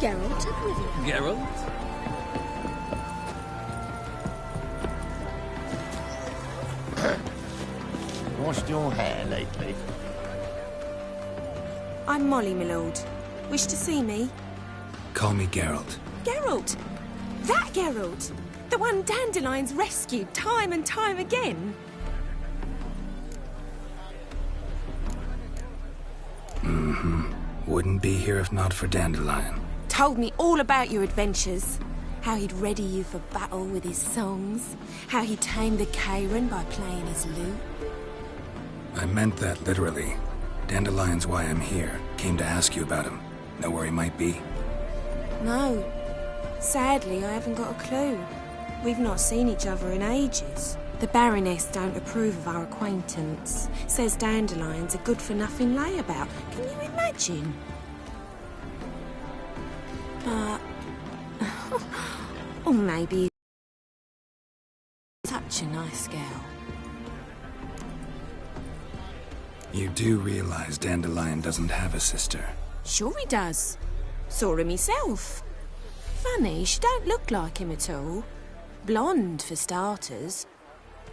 Geralt, take with you. Geralt? Washed your hair lately? I'm Molly, my lord. Wish to see me? Call me Geralt. Geralt! That Geralt! The one Dandelion's rescued time and time again. Wouldn't be here if not for Dandelion. Told me all about your adventures. How he'd ready you for battle with his songs. How he tamed the Karen by playing his lute. I meant that literally. Dandelion's why I'm here. Came to ask you about him. Know where he might be? No. Sadly, I haven't got a clue. We've not seen each other in ages. The Baroness don't approve of our acquaintance. Says Dandelion's a good-for-nothing layabout. Can you imagine? But... or maybe... such a nice girl. You do realize Dandelion doesn't have a sister? Sure he does. Saw him himself. Funny, she don't look like him at all. Blonde, for starters.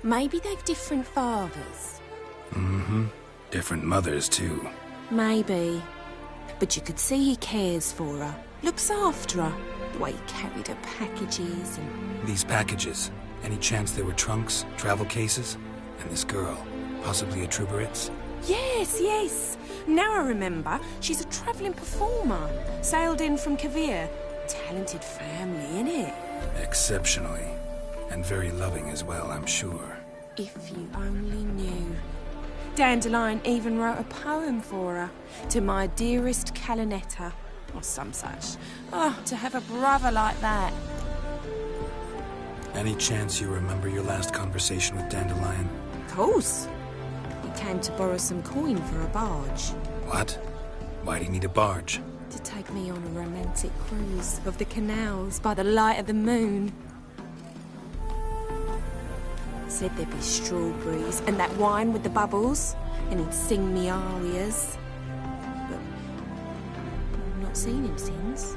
Maybe they've different fathers. Different mothers, too. Maybe. But you could see he cares for her. Looks after her. The way he carried her packages and... These packages, any chance they were trunks, travel cases? And this girl, possibly a Troubaritz? Yes, yes. Now I remember, she's a travelling performer. Sailed in from Kavir. Talented family, innit? Exceptionally. And very loving as well, I'm sure. If you only knew. Dandelion even wrote a poem for her. To my dearest Calinetta. Or some such. Oh, to have a brother like that. Any chance you remember your last conversation with Dandelion? Of course. He came to borrow some coin for a barge. What? Why do you need a barge? To take me on a romantic cruise of the canals by the light of the moon. Said there'd be strawberries and that wine with the bubbles, and he'd sing me arias. But I've not seen him since.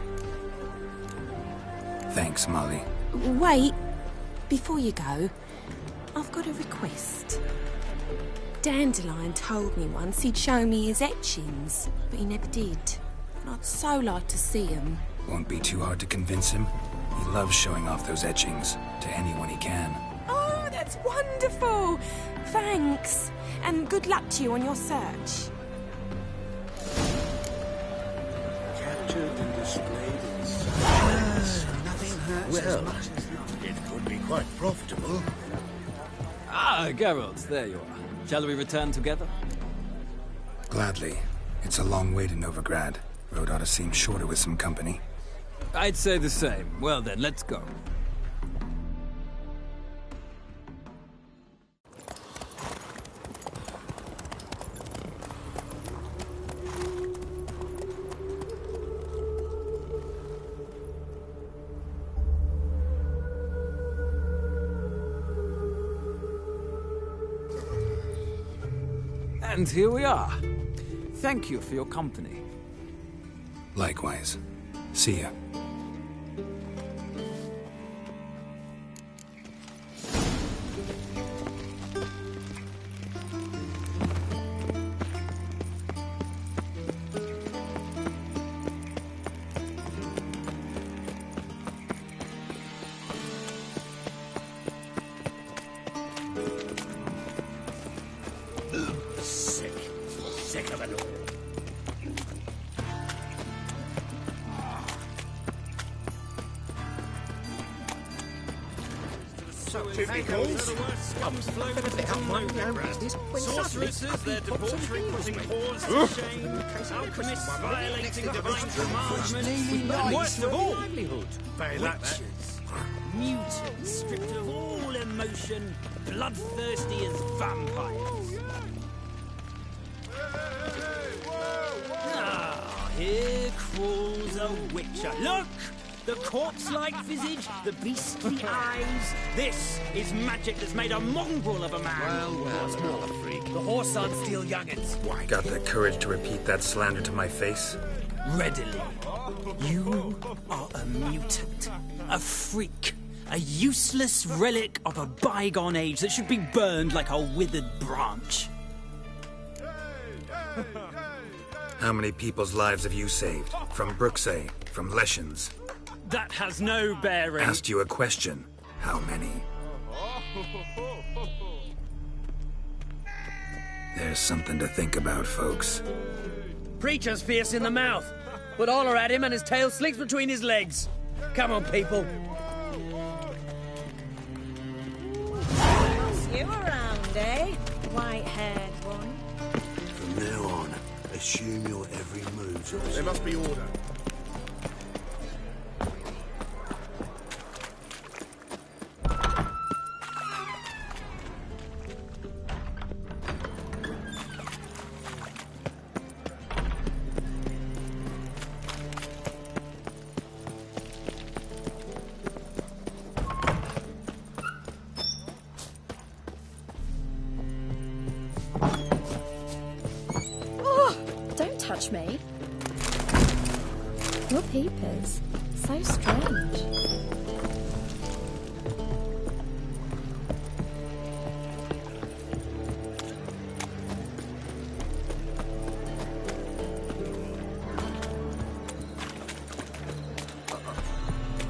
Thanks, Molly. Wait, before you go, I've got a request. Dandelion told me once he'd show me his etchings, but he never did. And I'd so like to see them. Won't be too hard to convince him. He loves showing off those etchings to anyone he can. Oh, that's wonderful! Thanks, and good luck to you on your search. Captured and displayed in silence. Nothing hurts Well, as much as not. it could be quite profitable. Ah, Geralt, there you are. Shall we return together? Gladly. It's a long way to Novigrad. Road ought to seem shorter with some company. I'd say the same. Well then, let's go. And here we are. Thank you for your company. Likewise. See ya. Sick of it all. Typicals. Sorceresses, their debauchery putting pawns to shame. Alchemists violating divine commandments. And worst of all, witches, mutants stripped of all emotion, bloodthirsty as vampires. Ah, here crawls a witcher. Look! The corpse-like visage, the beastly eyes. This is magic that's made a mongrel of a man. Well, not a freak. The horse on steel youngins. Got the courage to repeat that slander to my face? readily. You are a mutant, a freak, a useless relic of a bygone age that should be burned like a withered branch. How many people's lives have you saved? From Brooksay, from Leshens? That has no bearing. Asked you a question. How many? There's something to think about, folks. Preacher's fierce in the mouth, but all are at him and his tail slicks between his legs. Come on, people. You around, eh? White-haired one. From now on, assume your every move's There must be order. Don't touch me. Your peepers. So strange.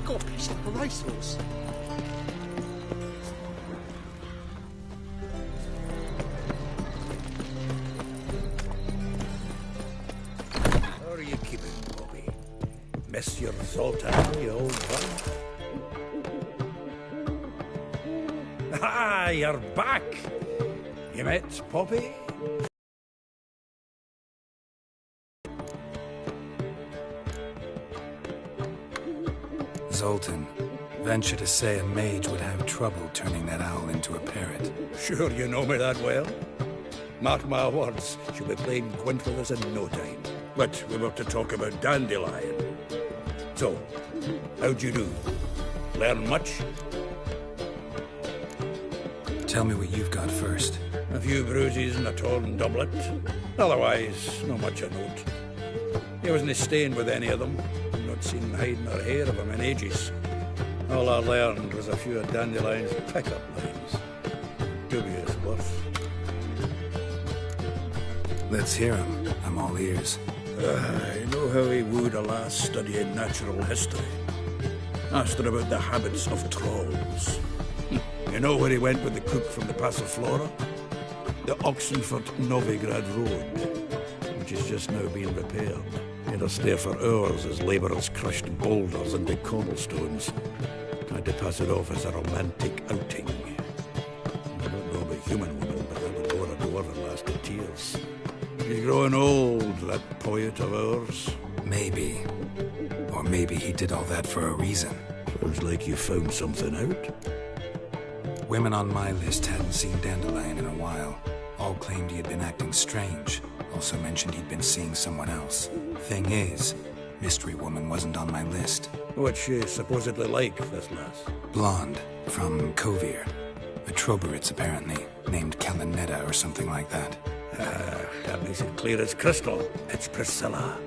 Got a piece of a racehorse. How are you keeping, Bobby? Miss your Zoltan, you old one? Ah, you're back! You met Poppy? Zoltan. Venture to say a mage would have trouble turning that owl into a parrot. Sure you know me that well. Mark my words, she'll be playing Gwent with us in no time. But we were to talk about Dandelion. So, how'd you do? Learn much? Tell me what you've got first. A few bruises and a torn doublet. Otherwise, not much of note. He wasn't staying with any of them. Not seen hiding or hair of him in ages. All I learned was a few of Dandelion's pickup lines. Dubious worth. Let's hear him. I'm all ears. I know how he wooed a lass studying natural history. Asked her about the habits of trolls. You know where he went with the cook from the Passiflora? The Oxenford-Novigrad Road, which is just now being repaired. He had to stay for hours as labourers crushed boulders into cobblestones. Tried to pass it off as a romantic outing. I don't know about human women, but I would go a door and last to tears. He's growing old, that poet of ours. Maybe. Or maybe he did all that for a reason. Sounds like you found something out. Women on my list hadn't seen Dandelion in a while. All claimed he had been acting strange. Also mentioned he'd been seeing someone else. Thing is, Mystery Woman wasn't on my list. What's she supposedly like, this lass? Blonde, from Kovir. A Troberitz, apparently, named Kalinetta or something like that. That makes it clear as crystal. It's Priscilla.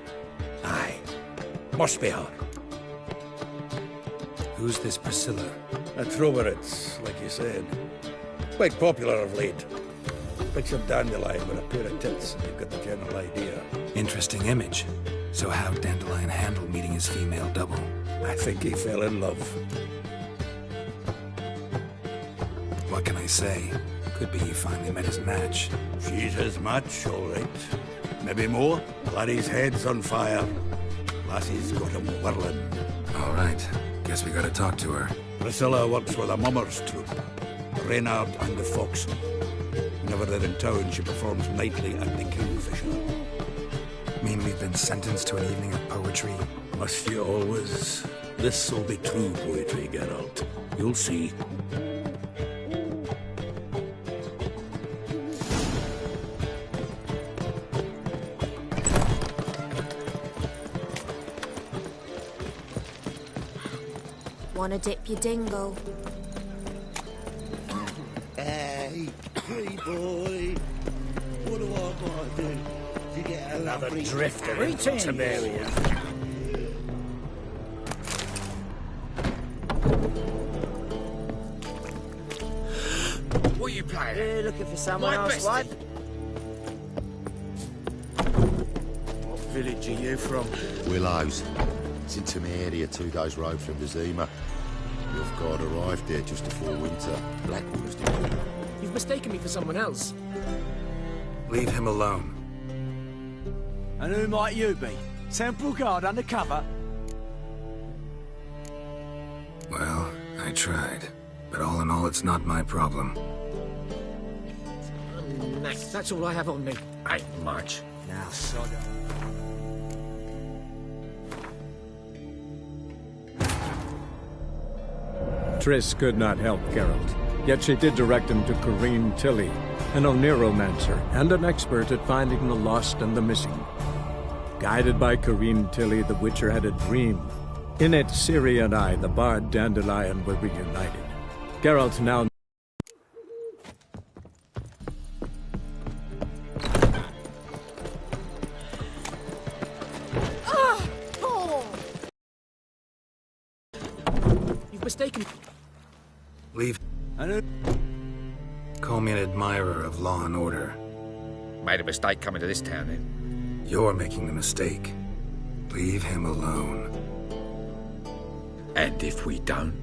Aye. Must be her. Who's this Priscilla? A Troberitz, like you said. Quite popular of late. Picture Dandelion with a pair of tits, and you've got the general idea. Interesting image. So how'd Dandelion handle meeting his female double? I think he fell in love. What can I say? Could be he finally met his match. She's his match, all right. Maybe more. Laddie's head's on fire. Lassie's got him whirling. All right. Guess we gotta talk to her. Priscilla works with a mummers troupe. Reynard and the Foxen. Whenever they're in town, she performs nightly at the Kingfisher. Mean we've been sentenced to an evening of poetry? Must you always? This'll be true poetry, Geralt. You'll see. Wanna dip your dingle? Hey, boy. What do I gotta do to get a Another drifter into Temeria. What are you playing? You're looking for someone My else, best. what? What village are you from? Willows. It's in Temeria, 2 days' road from Zima. Your guard arrived there just before winter. Blackwood's doing. You've mistaken me for someone else. Leave him alone. And who might you be? Temple Guard undercover? Well, I tried. But all in all, it's not my problem. That's all I have on me. Ain't much. Now, sod off. Triss could not help Geralt, yet she did direct him to Corrine Tilly, an Oniromancer and an expert at finding the lost and the missing. Guided by Corrine Tilly, the Witcher had a dream. In it, Ciri and I, the bard Dandelion, were reunited. Geralt now... You've mistaken... Leave. Call me an admirer of law and order. Made a mistake coming to this town, then. You're making the mistake. Leave him alone. And if we don't?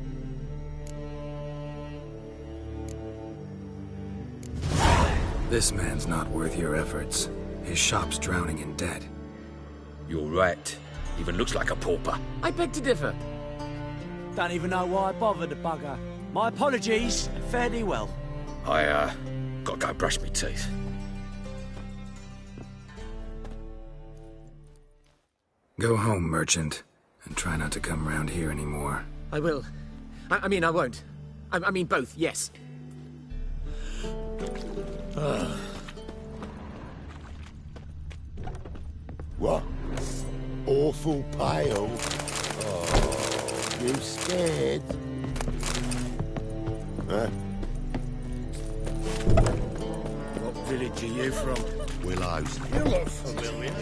This man's not worth your efforts. His shop's drowning in debt. You're right. Even looks like a pauper. I beg to differ. Don't even know why I bothered the bugger. My apologies, and fare thee well. I, gotta go brush my teeth. Go home, merchant, and try not to come round here anymore. I will. I mean, I won't. I mean, both, yes. What? Awful pale. Oh, you scared? Huh? What village are you from? Willows. You look familiar.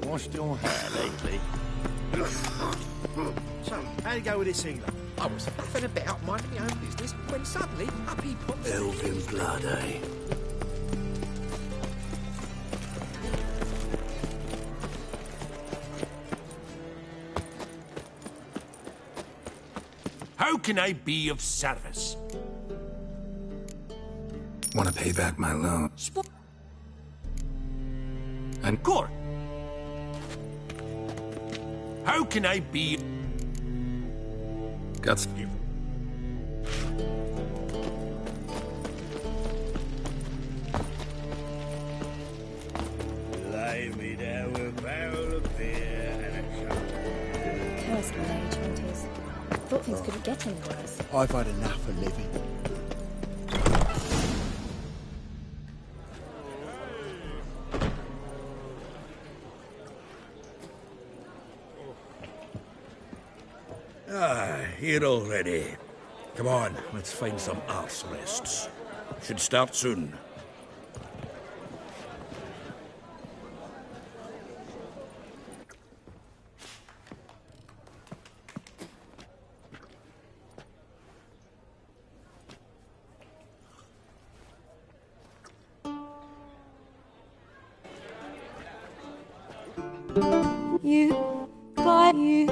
Washed your hair lately? So, how'd you go with this healer? I was faffing about minding my own business when suddenly up he pops. Elfin blood, eh? How can I be of service? Want to pay back my loan? And Court. How can I be... got You. Lay me down with a barrel of beer and a cup. Cursed my age, hunters. Thought things couldn't get any worse. I've had enough of living. Here already. Come on, let's find some arse rests. Should start soon. You got you.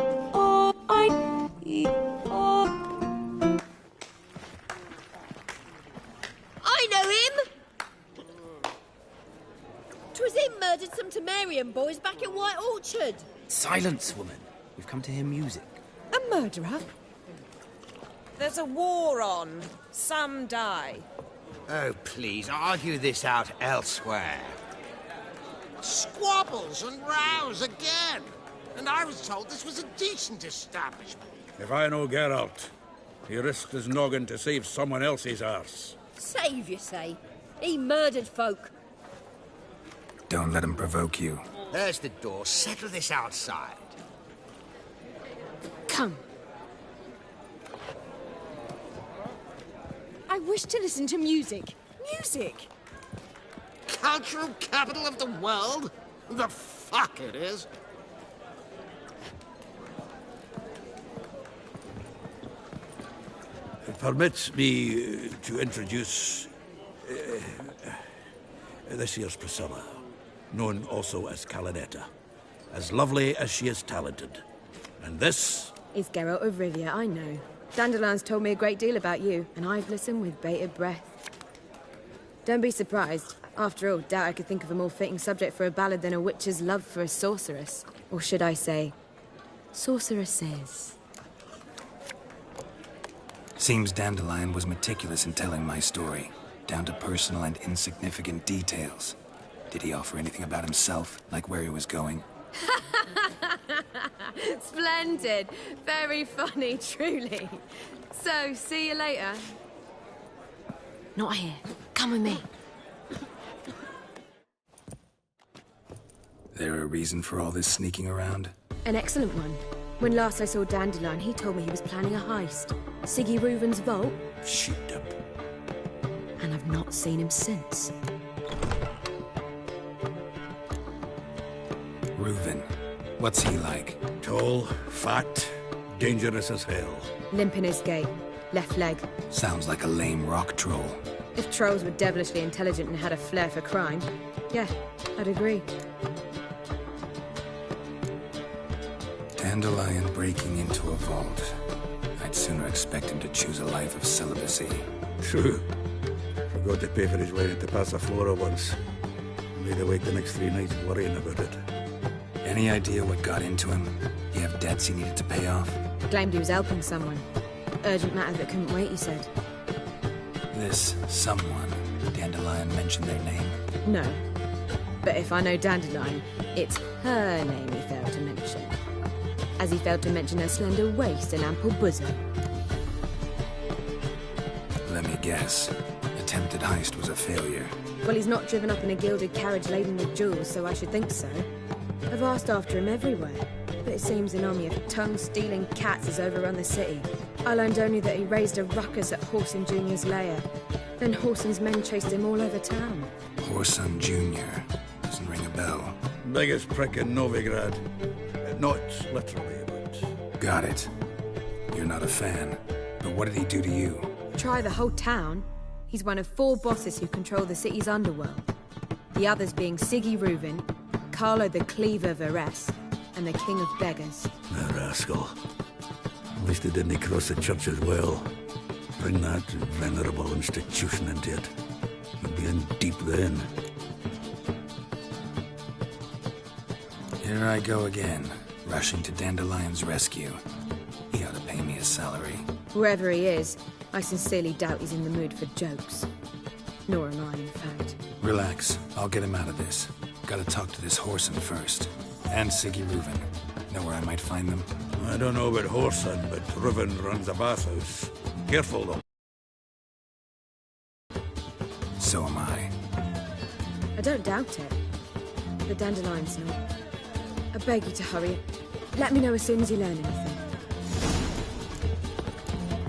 Oh, I know him! 'Twas him murdered some Temerian boys back at White Orchard. Silence, woman. We've come to hear music. A murderer? There's a war on. Some die. Oh, please, argue this out elsewhere. Squabbles and rows again. And I was told this was a decent establishment. If I know Geralt, he risked his noggin to save someone else's arse. Save, you say? He murdered folk. Don't let him provoke you. There's the door. Settle this outside. Come. I wish to listen to music. Music! Cultural capital of the world? The fuck it is. It permits me to introduce this year's Priscilla, known also as Calinetta. As lovely as she is talented. And this is Geralt of Rivia, I know. Dandelion's told me a great deal about you, and I've listened with bated breath. Don't be surprised. After all, doubt I could think of a more fitting subject for a ballad than a witch's love for a sorceress. Or should I say, sorceresses. Seems Dandelion was meticulous in telling my story, down to personal and insignificant details. Did he offer anything about himself, like where he was going? Splendid. Very funny, truly. So, see you later. Not here. Come with me. There a reason for all this sneaking around? An excellent one. When last I saw Dandelion, he told me he was planning a heist. Siggy Reuven's vault. Sheeped up. And I've not seen him since. Reuven. What's he like? Tall, fat, dangerous as hell. Limp in his gait. Left leg. Sounds like a lame rock troll. If trolls were devilishly intelligent and had a flair for crime, yeah, I'd agree. Dandelion breaking into a vault. I'd sooner expect him to choose a life of celibacy. True. Forgot to pay for his way into Paso Flora once. Made awake the next 3 nights worrying about it. Any idea what got into him? He have debts he needed to pay off? Claimed he was helping someone. Urgent matter that couldn't wait, he said. This someone, Dandelion mentioned their name? No. But if I know Dandelion, it's her name he failed to mention. As he failed to mention her slender waist and ample bosom. Let me guess. Attempted heist was a failure. Well, he's not driven up in a gilded carriage laden with jewels, so I should think so. I've asked after him everywhere, but it seems an army of tongue-stealing cats has overrun the city. I learned only that he raised a ruckus at Whoreson Jr.'s lair. Then Whoreson's men chased him all over town. Whoreson Jr. Doesn't ring a bell. Biggest prick in Novigrad. Not literally, but... Got it. You're not a fan. But what did he do to you? Try the whole town. He's one of 4 bosses who control the city's underworld. The others being Siggy Reuven, Carlo the Cleaver Varese, and the King of Beggars. The rascal. At least he didn't cross the church as well. Bring that venerable institution into it. He'd be in deep then. Here I go again, rushing to Dandelion's rescue. He ought to pay me a salary. Whoever he is, I sincerely doubt he's in the mood for jokes. Nor am I, in fact. Relax. I'll get him out of this. Gotta talk to this Whoreson first. And Siggy Reuven. Know where I might find them? I don't know about Whoreson, but Reuven runs a bathhouse. Careful, though. So am I. I don't doubt it. But Dandelion's not. I beg you to hurry. Let me know as soon as you learn anything.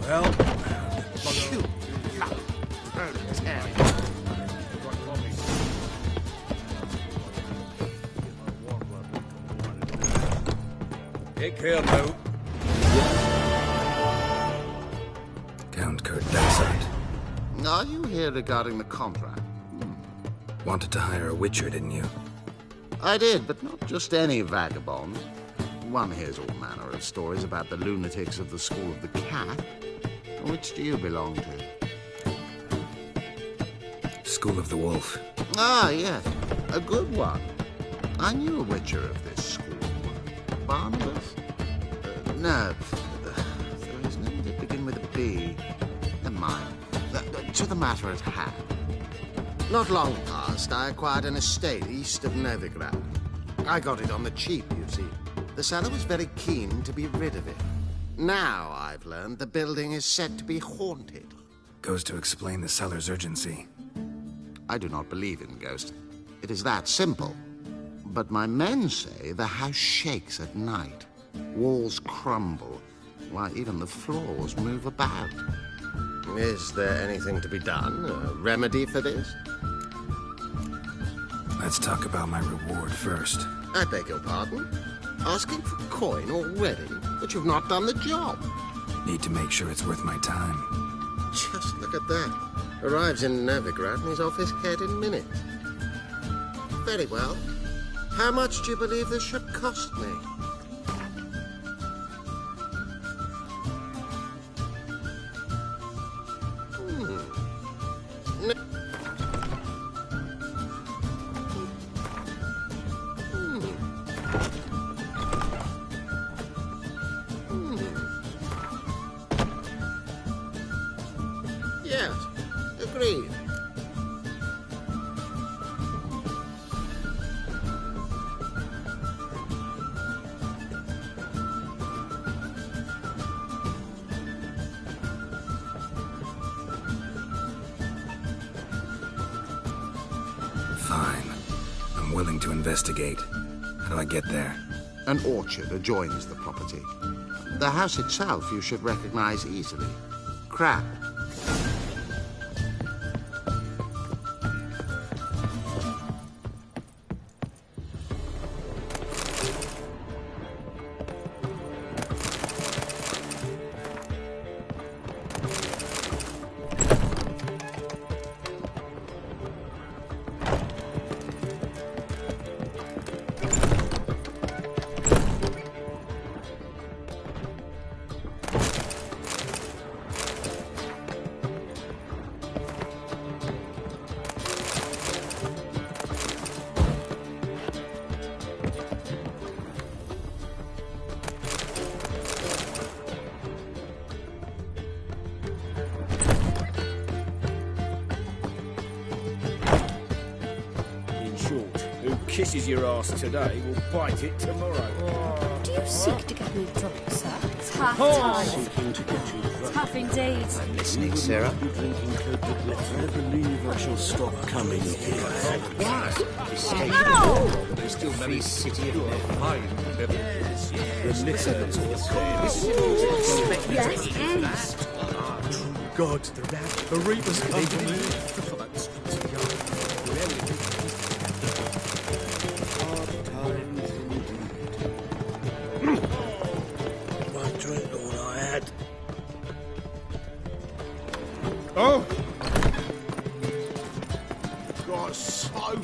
Well... Shoot! Take care now. Count Kurt Dysart. Are you here regarding the contract? Wanted to hire a witcher, didn't you? I did, but not just any vagabond. One hears all manner of stories about the lunatics of the School of the Cat. Which do you belong to? School of the Wolf. Ah, yes. A good one. I knew a witcher of this school. Barnabas? No. His name did begin with a B. Never mind. To the matter at hand. Not long past, I acquired an estate east of Novigrad. I got it on the cheap, you see. The seller was very keen to be rid of it. Now, I've learned the building is said to be haunted. Goes to explain the seller's urgency. I do not believe in ghosts. It is that simple. But my men say the house shakes at night. Walls crumble. Why, even the floors move about. Is there anything to be done? A remedy for this? Let's talk about my reward first. I beg your pardon? Asking for coin already? But you've not done the job. Need to make sure it's worth my time. Just look at that. Arrives in Novigrad and he's off his head in minutes. Very well. How much do you believe this should cost me? Yes, agreed. Fine. I'm willing to investigate. How do I get there? An orchard adjoins the property. The house itself you should recognize easily. Crab. Kisses your ass today will bite it tomorrow. Do you seek to get me drunk, sir? It's half time. Seeking to get you drunk. Tough indeed. I'm listening, Sarah. I believe I shall stop coming here. Why? Escape. No! There's still very city of their Yes, yes. Yes, God, the Reaper's company. Oh! Got so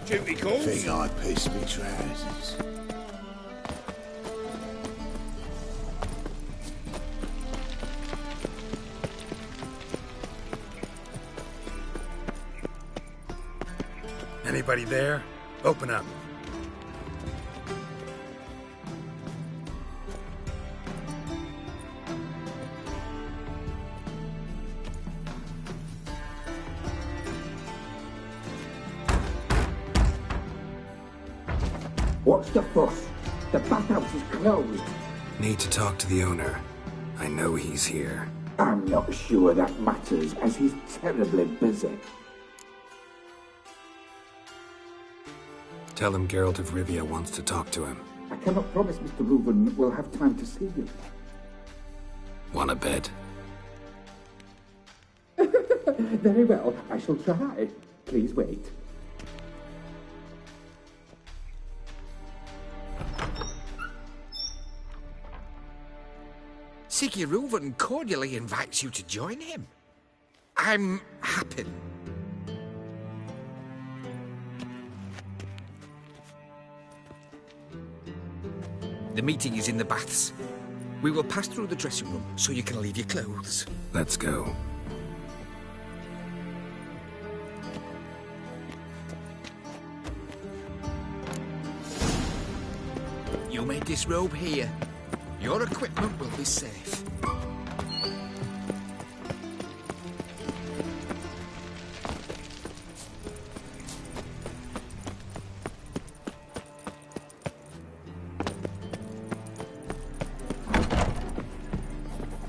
Duty calls. Think I pissed me trousers. Anybody there? Open up. What's the fuss? The bathhouse is closed. Need to talk to the owner. I know he's here. I'm not sure that matters, as he's terribly busy. Tell him Geralt of Rivia wants to talk to him. I cannot promise Mr. Reuben will have time to see you. Want a bed? Very well, I shall try. Please wait. Siggy Reuven cordially invites you to join him. I'm happy. The meeting is in the baths. We will pass through the dressing room so you can leave your clothes. Let's go. You may disrobe here. Your equipment will be safe.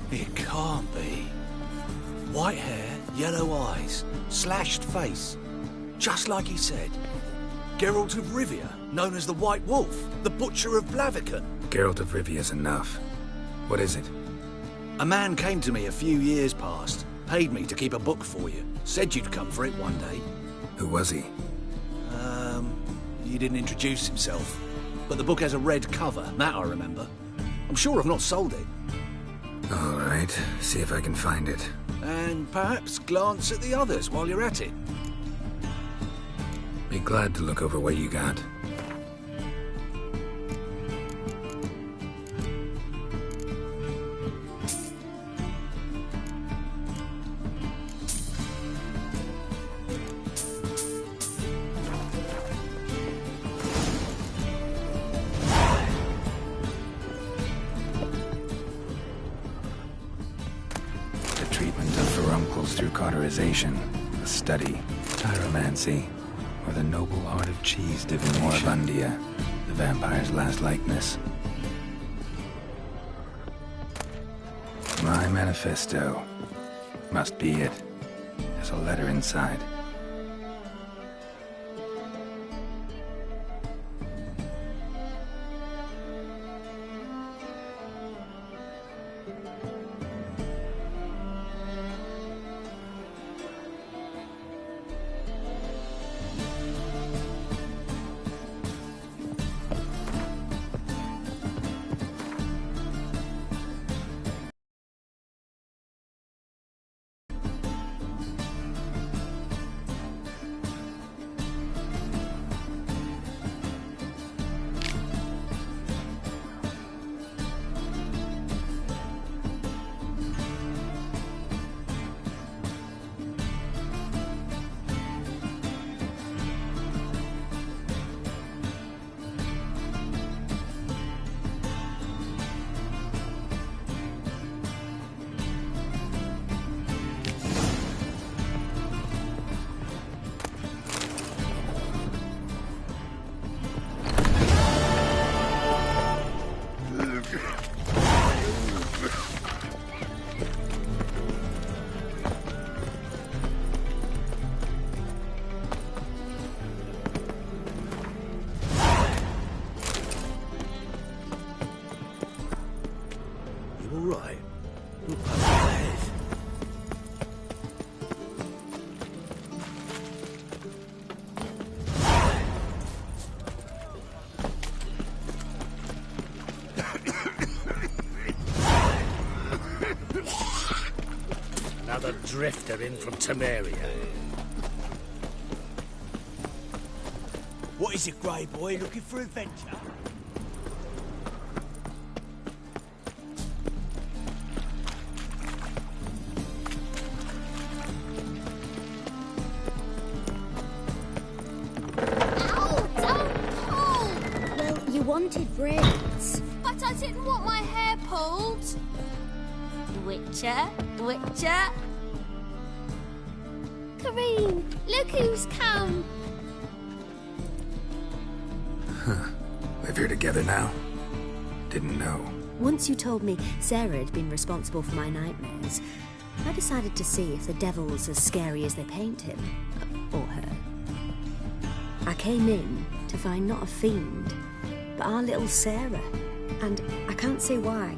It can't be. White hair, yellow eyes, slashed face. Just like he said. Geralt of Rivia, known as the White Wolf, the Butcher of Blaviken. Geralt of Rivia's enough. What is it? A man came to me a few years past, paid me to keep a book for you. Said you'd come for it one day. Who was he? He didn't introduce himself. But the book has a red cover, that I remember. I'm sure I've not sold it. All right, see if I can find it. And perhaps glance at the others while you're at it. Be glad to look over what you got. A study, tyromancy, or the noble art of cheese divination. Moribundia, the vampire's last likeness. My manifesto. Must be it. There's a letter inside. Another drifter in from Temeria. What is it, Grey Boy? Looking for adventure? Well, you wanted braids. But I didn't want my hair pulled. Witcher, Witcher. Kareem, look who's come. Huh. Live here together now? Didn't know. Once you told me Sarah had been responsible for my nightmares, I decided to see if the devil's as scary as they paint him. Or her. I came in to find not a fiend, but our little Sarah. And I can't say why,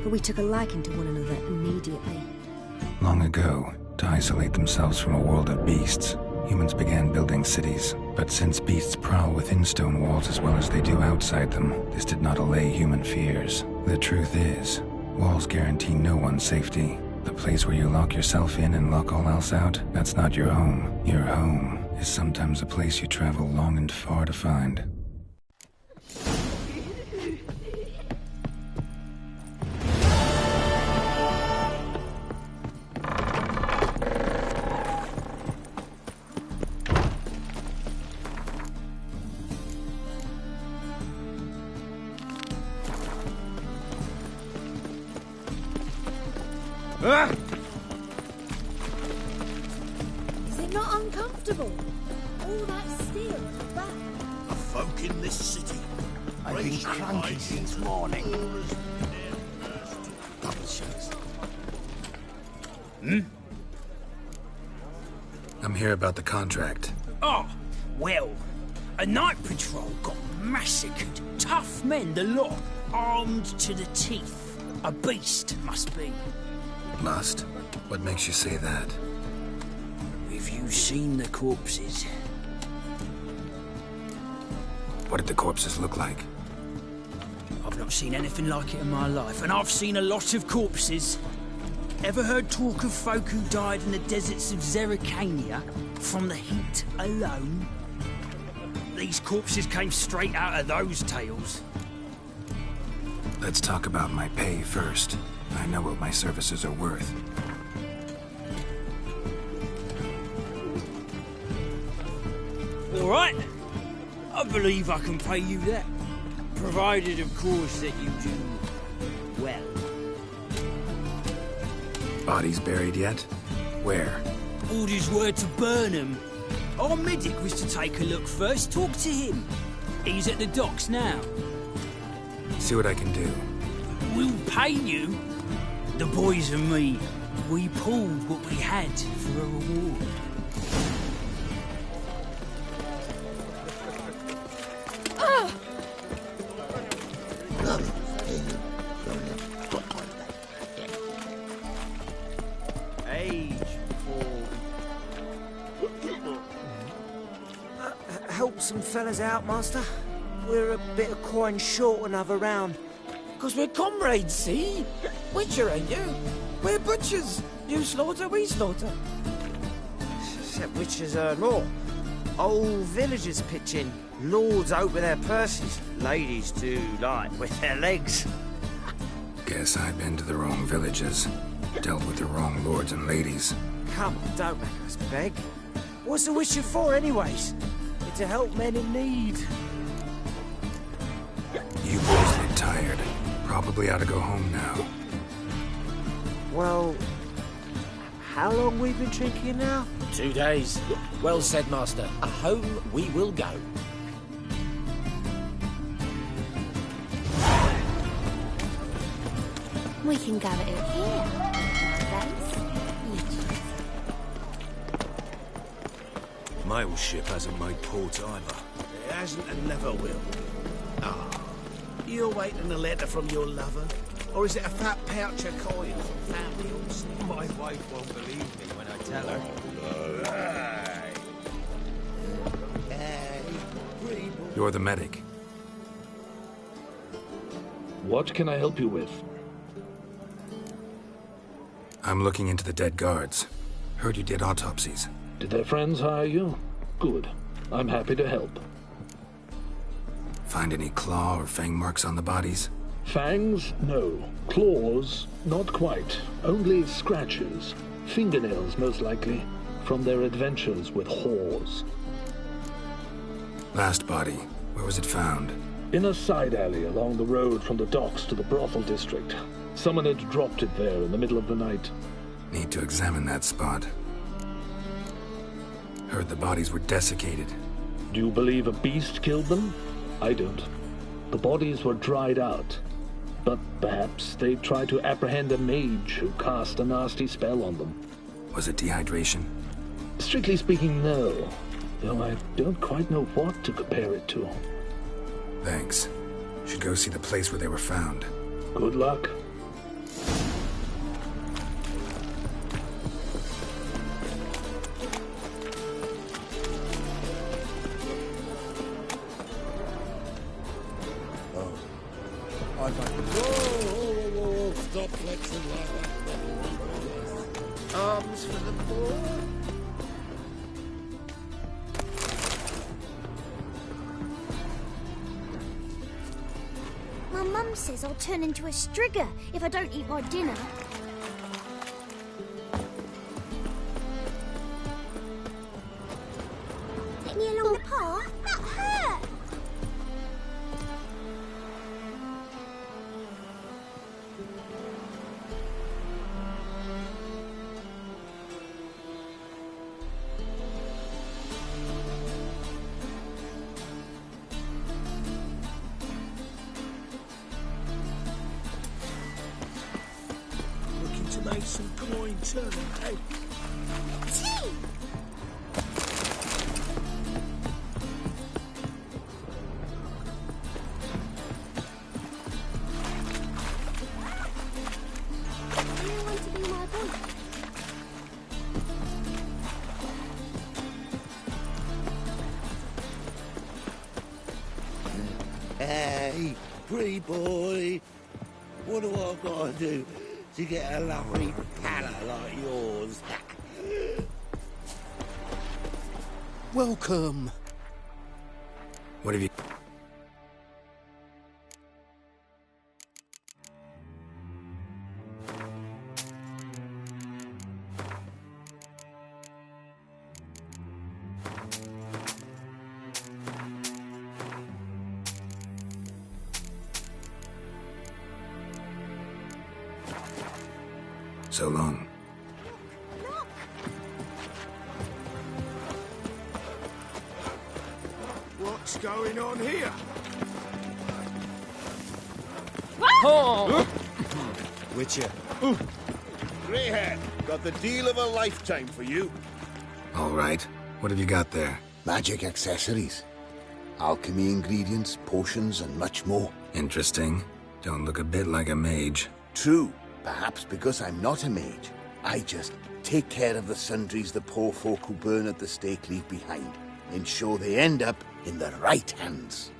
but we took a liking to one another immediately. Long ago, to isolate themselves from a world of beasts, humans began building cities. But since beasts prowl within stone walls as well as they do outside them, this did not allay human fears. The truth is, walls guarantee no one's safety. The place where you lock yourself in and lock all else out, that's not your home. Your home is sometimes a place you travel long and far to find. Is it not uncomfortable? All that steel on the back. The folk in this city. I've been cranky since morning. I'm here about the contract. Oh, well, a night patrol got massacred. Tough men, the lot, armed to the teeth. A beast, must be. Must? What makes you say that? Have you seen the corpses? What did the corpses look like? I've not seen anything like it in my life, and I've seen a lot of corpses. Ever heard talk of folk who died in the deserts of Zerrikania from the heat alone? These corpses came straight out of those tales. Let's talk about my pay first. I know what my services are worth. All right. I believe I can pay you that. Provided, of course, that you do well. Bodies buried yet? Where? Orders were to burn them. Our medic was to take a look first. Talk to him. He's at the docks now. See what I can do. We'll pay you. The boys and me, we pulled what we had for a reward. Help some fellas out, Master. We're a bit of coin short another round. 'Cause we're comrades, see? Witcher, ain't you? We're butchers. You slaughter, we slaughter. Except witchers earn more. Old villagers pitch in. Lords open their purses. Ladies do light with their legs. Guess I've been to the wrong villages. Dealt with the wrong lords and ladies. Come on, don't make us beg. What's a witcher for, anyways? It's to help men in need. You boys look tired. Probably ought to go home now. Well, how long we been drinking now? 2 days. Well said, Master. Home we will go. We can go at it here. Mail ship hasn't made port either. It hasn't and never will. Ah, you're waiting a letter from your lover? Or is it a fat pouch of coin from family or something? My wife won't believe me when I tell her. You're the medic. What can I help you with? I'm looking into the dead guards. Heard you did autopsies. Did their friends hire you? Good. I'm happy to help. Find any claw or fang marks on the bodies? Fangs? No. Claws? Not quite. Only scratches. Fingernails, most likely. From their adventures with whores. Last body. Where was it found? In a side alley along the road from the docks to the brothel district. Someone had dropped it there in the middle of the night. Need to examine that spot. Heard the bodies were desiccated. Do you believe a beast killed them? I don't. The bodies were dried out. But perhaps they tried to apprehend a mage who cast a nasty spell on them. Was it dehydration? Strictly speaking, no. Though I don't quite know what to compare it to. Thanks. Should go see the place where they were found. Good luck. Whoa, stop flexing like that. Arms for the poor. My mum says I'll turn into a strigger if I don't eat my dinner. Take me along the path? That hurt! Looking to make some coin turn, eh? Tea! Hey, pretty boy. What do I gotta do to get a lovely pala like yours? Welcome. What have you... So long. What's going on here? Oh! Witcher. Greyhead, got the deal of a lifetime for you. All right. What have you got there? Magic accessories. Alchemy ingredients, potions, and much more. Interesting. Don't look a bit like a mage. True. Perhaps because I'm not a mage. I just take care of the sundries the poor folk who burn at the stake leave behind. Ensure they end up in the right hands.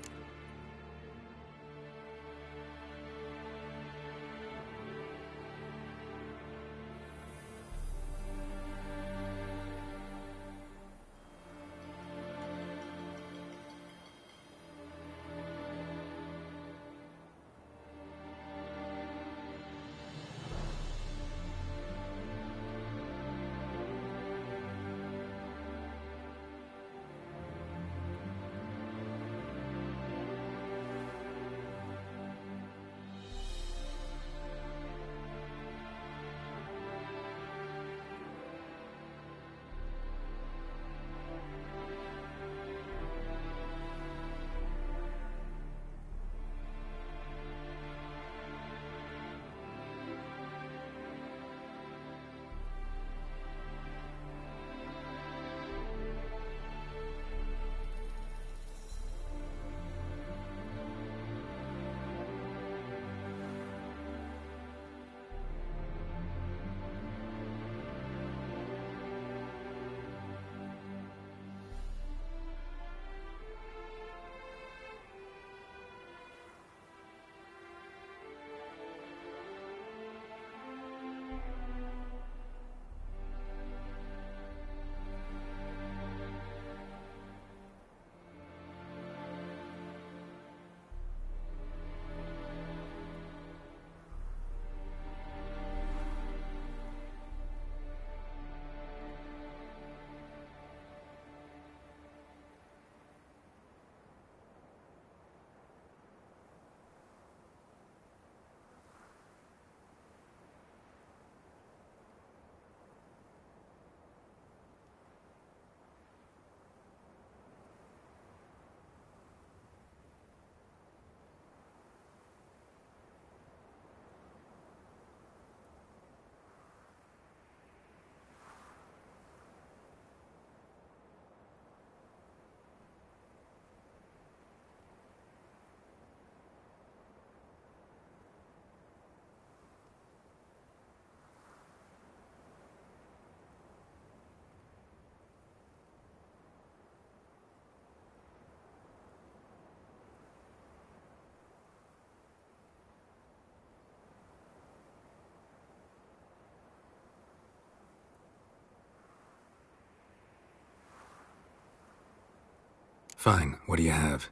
Fine. What do you have?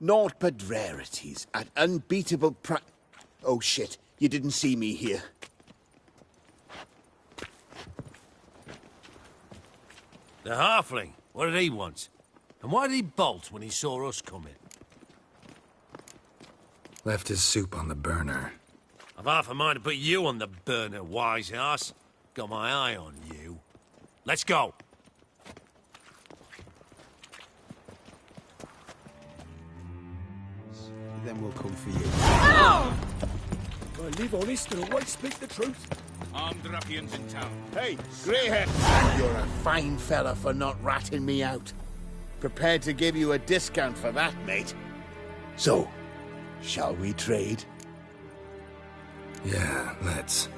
Naught but rarities at unbeatable pri... Oh shit, you didn't see me here. The halfling. What did he want? And why did he bolt when he saw us coming? Left his soup on the burner. I've half a mind to put you on the burner, wise ass. Got my eye on you. Let's go. Then we'll come for you. Oh! I live honest and always speak the truth. Armed ruffians in town. Hey, Greyhead, you're a fine fella for not ratting me out. Prepared to give you a discount for that, mate. So, shall we trade? Yeah, let's.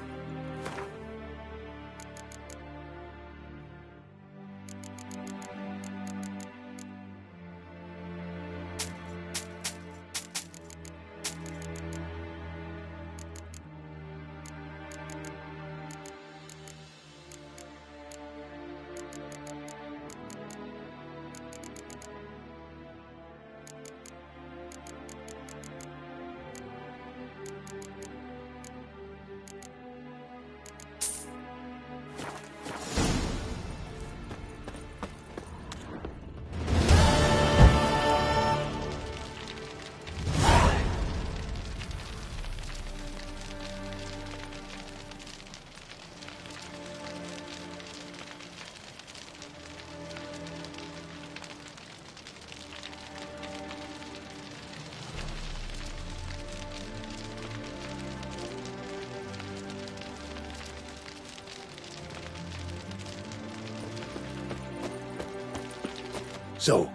So,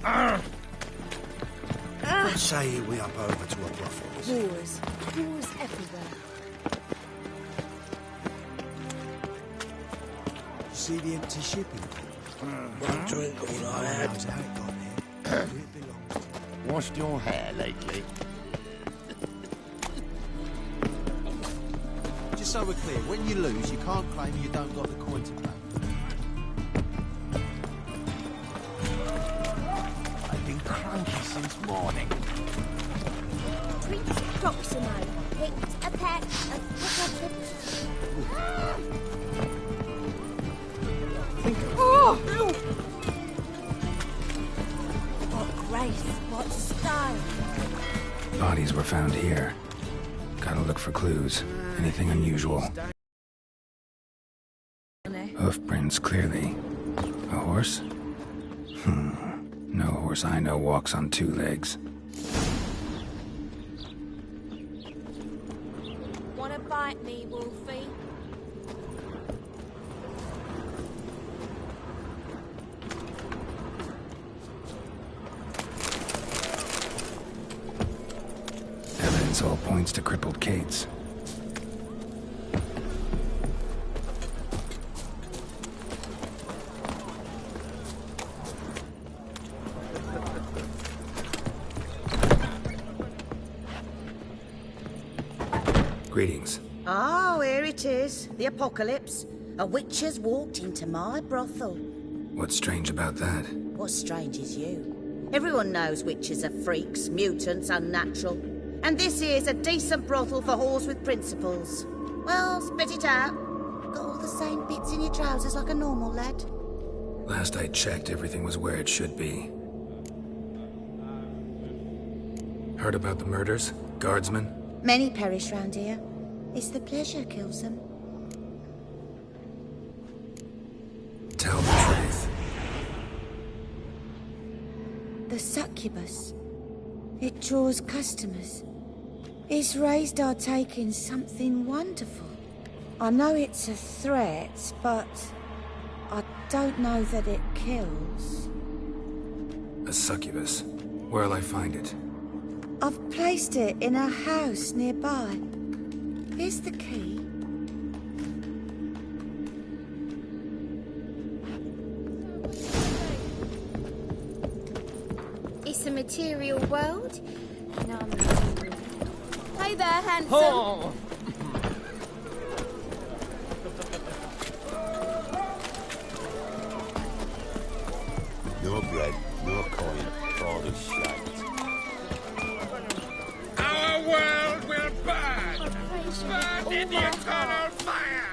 What say we up over to a brothel? Wars. Wars everywhere. See the empty shipping? One drink all I had. Knows how it got there. Who it belongs to. Washed your hair lately? Just so we're clear, when you lose, you can't claim you don't got the coin to play. I've been cranky since morning. Prince Proximo picked a pack of What grace, what style. Bodies were found here. Gotta look for clues. Anything unusual. Hoof prints, clearly. A horse? No horse I know walks on two legs. Wanna bite me, Wolfie? Evidence all points to crippled Kate's. Greetings. Oh, here it is. The apocalypse. A witch has walked into my brothel. What's strange about that? What's strange is you. Everyone knows witches are freaks, mutants, unnatural. And this here's a decent brothel for whores with principles. Well, spit it out. Got all the same bits in your trousers like a normal lad. Last I checked, everything was where it should be. Heard about the murders? Guardsmen? Many perish round here. It's the pleasure kills them. Tell the truth. The succubus. It draws customers. It's raised our taking something wonderful. I know it's a threat, but I don't know that it kills. A succubus. Where'll I find it? I've placed it in a house nearby. Here's the key. It's a material world. No, hey there, handsome. Oh. No bread, no coin, all the shite. Our world will burn! Burn in the eternal fire!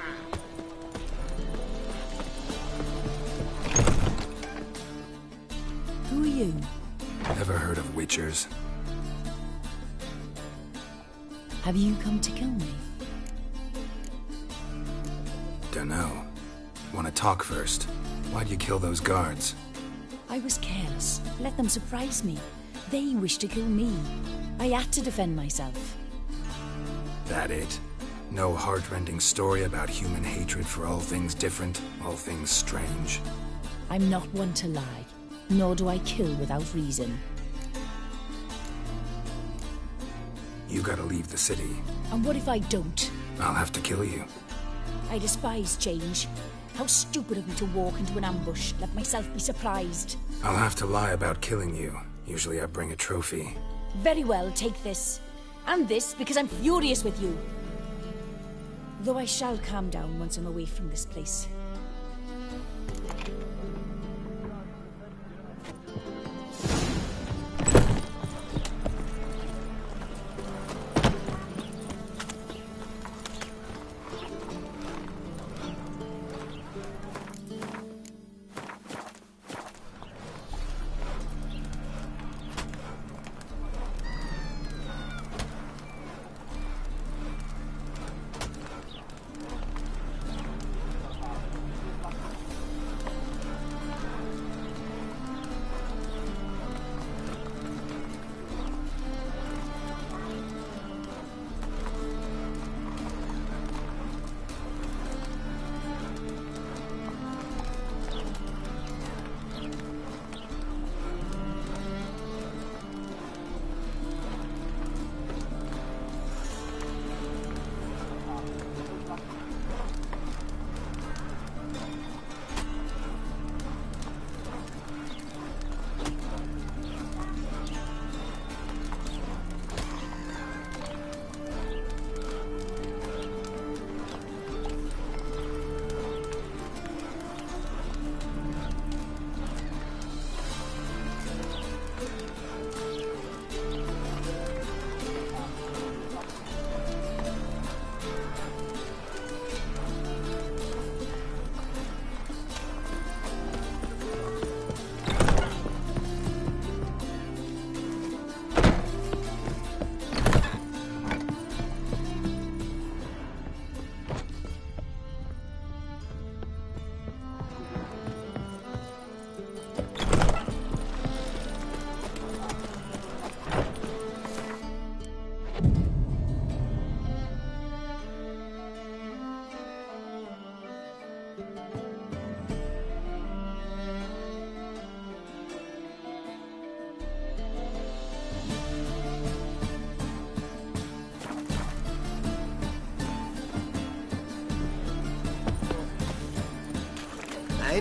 Who are you? Never heard of witchers. Have you come to kill me? Dunno. Wanna talk first? Why'd you kill those guards? I was careless. Let them surprise me. They wished to kill me. I had to defend myself. That it? No heart-rending story about human hatred for all things different, all things strange? I'm not one to lie, nor do I kill without reason. You gotta leave the city. And what if I don't? I'll have to kill you. I despise change. How stupid of me to walk into an ambush, let myself be surprised. I'll have to lie about killing you. Usually I bring a trophy. Very well, take this. And this, because I'm furious with you. Though I shall calm down once I'm away from this place.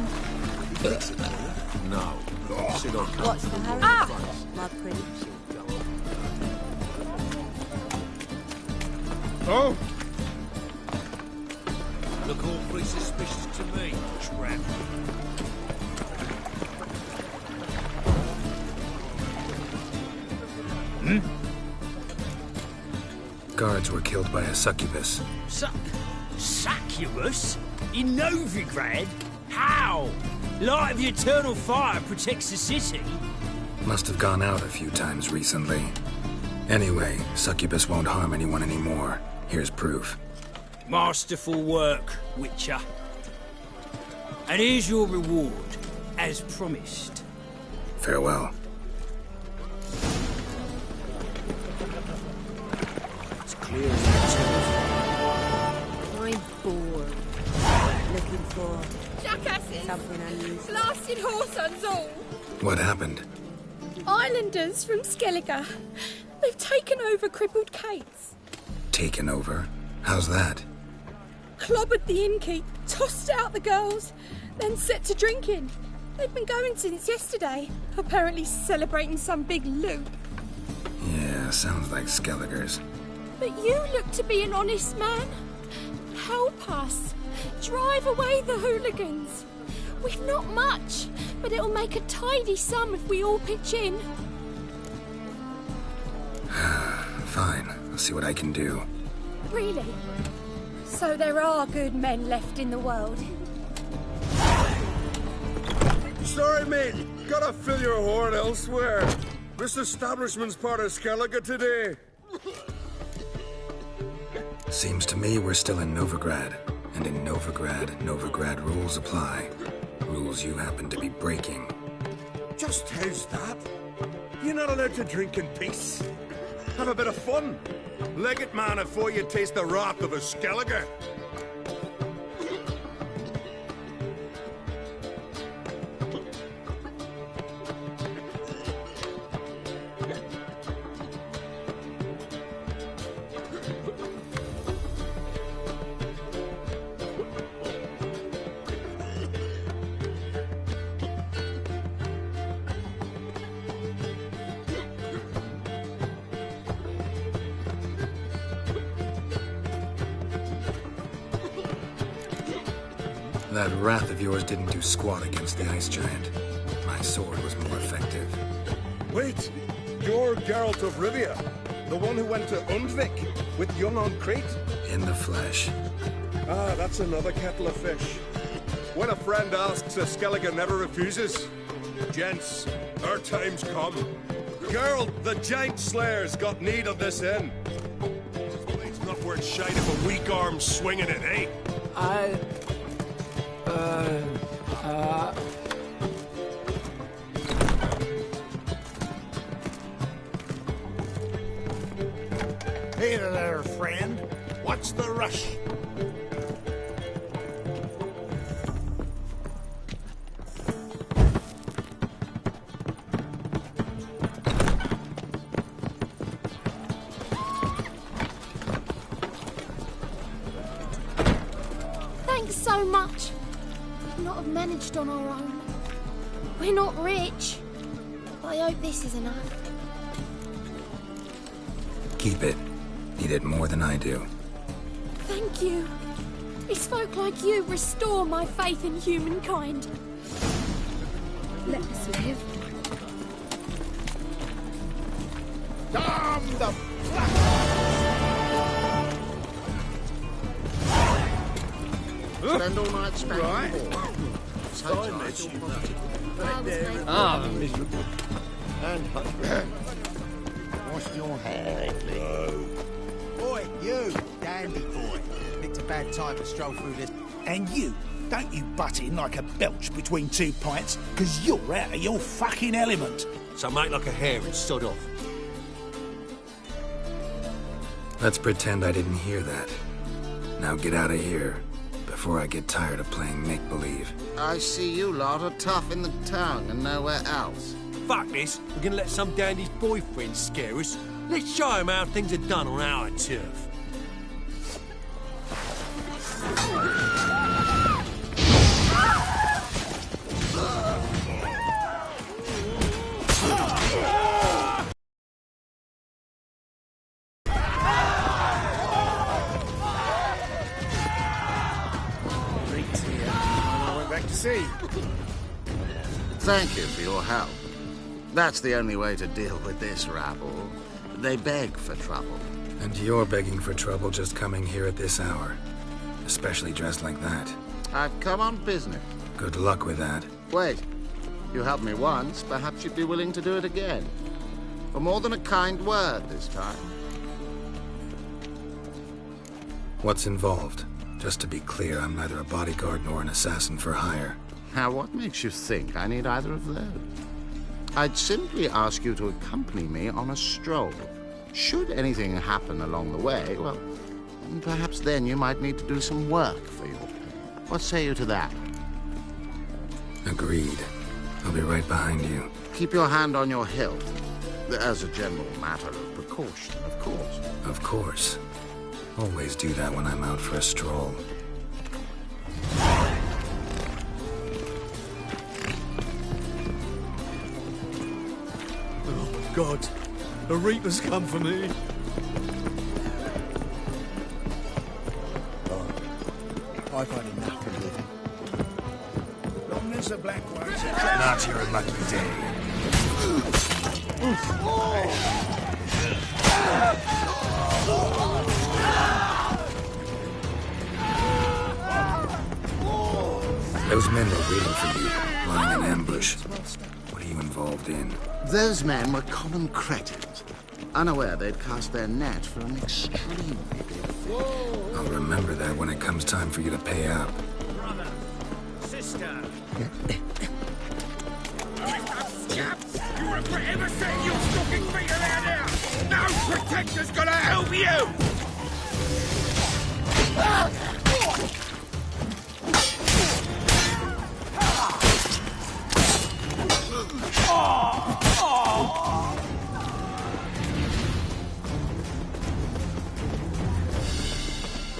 then? No. Sit on. What's the hurry? My pretty. Oh! Look awfully suspicious to me, tramp. Guards were killed by a succubus. Succubus? In Novigrad? How? Light of the eternal fire protects the city. Must have gone out a few times recently. Anyway, succubus won't harm anyone anymore. Here's proof. Masterful work, Witcher. And here's your reward, as promised. Farewell. It's clear as that. I'm bored. Looking for Jackasses! something unusual. Blasted whoresons all! What happened? Islanders from Skellige. They've taken over crippled Kate's. Taken over? How's that? Clobbered the innkeep, tossed out the girls, then set to drinking. They've been going since yesterday, apparently celebrating some big loot. Yeah, sounds like Skellige's. But you look to be an honest man. Help us. Drive away the hooligans. We've not much, but it'll make a tidy sum if we all pitch in. Fine, I'll see what I can do. Really? So there are good men left in the world. Sorry, mate. Gotta fill your horn elsewhere. This establishment's part of Skellige today. Seems to me we're still in Novigrad. And in Novigrad rules apply. Rules you happen to be breaking. Just how's that? You're not allowed to drink in peace. Have a bit of fun. Leg it, man, before you taste the wrath of a Skellige. That wrath of yours didn't do squat against the ice giant. My sword was more effective. Wait, you're Geralt of Rivia, the one who went to Undvik with young on Crete? In the flesh. Ah, that's another kettle of fish. When a friend asks, a Skellige never refuses. Gents, our time's come. Geralt, the giant slayer's got need of this inn. It's not worth shite if a weak arm's swinging it, eh? Hey there, friend. What's the rush? Thanks so much. We'd not have managed on our own. We're not rich. But I hope this is enough. Keep it. You did more than I do. Thank you. It's folk like you restore my faith in humankind. Let us live. Damn the Spend all night spanking Right. Ah, miserable. And wash your hair, Boy, you, dandy boy. Picked a bad time to stroll through this. And you, don't you butt in like a belch between two pints, because you're out of your fucking element. So make like a hare and sod off. Let's pretend I didn't hear that. Now get out of here, before I get tired of playing make-believe. I see you lot are tough in the tongue and nowhere else. Fuck this. We're gonna let some dandy's boyfriend scare us. Let's show him how things are done on our turf. see. Thank you for your help. That's the only way to deal with this rabble. They beg for trouble. And you're begging for trouble just coming here at this hour. Especially dressed like that. I've come on business. Good luck with that. Wait. You helped me once, perhaps you'd be willing to do it again. For more than a kind word this time. What's involved? Just to be clear, I'm neither a bodyguard nor an assassin for hire. Now, what makes you think I need either of those? I'd simply ask you to accompany me on a stroll. Should anything happen along the way, well, perhaps then you might need to do some work for your pay. What say you to that? Agreed. I'll be right behind you. Keep your hand on your hilt. As a general matter of precaution, of course. Of course. Always do that when I'm out for a stroll. Oh, God. A reaper's come for me. I've had enough of living. Long as the black ones are... Not your lucky day. Those men were waiting for you, lying in ambush. What are you involved in? Those men were common cretins, unaware they'd cast their net for an extremely big thing. I'll remember that when it comes time for you to pay up. Brother, sister. You regret ever setting your stocking feet around here! No protector's gonna help you!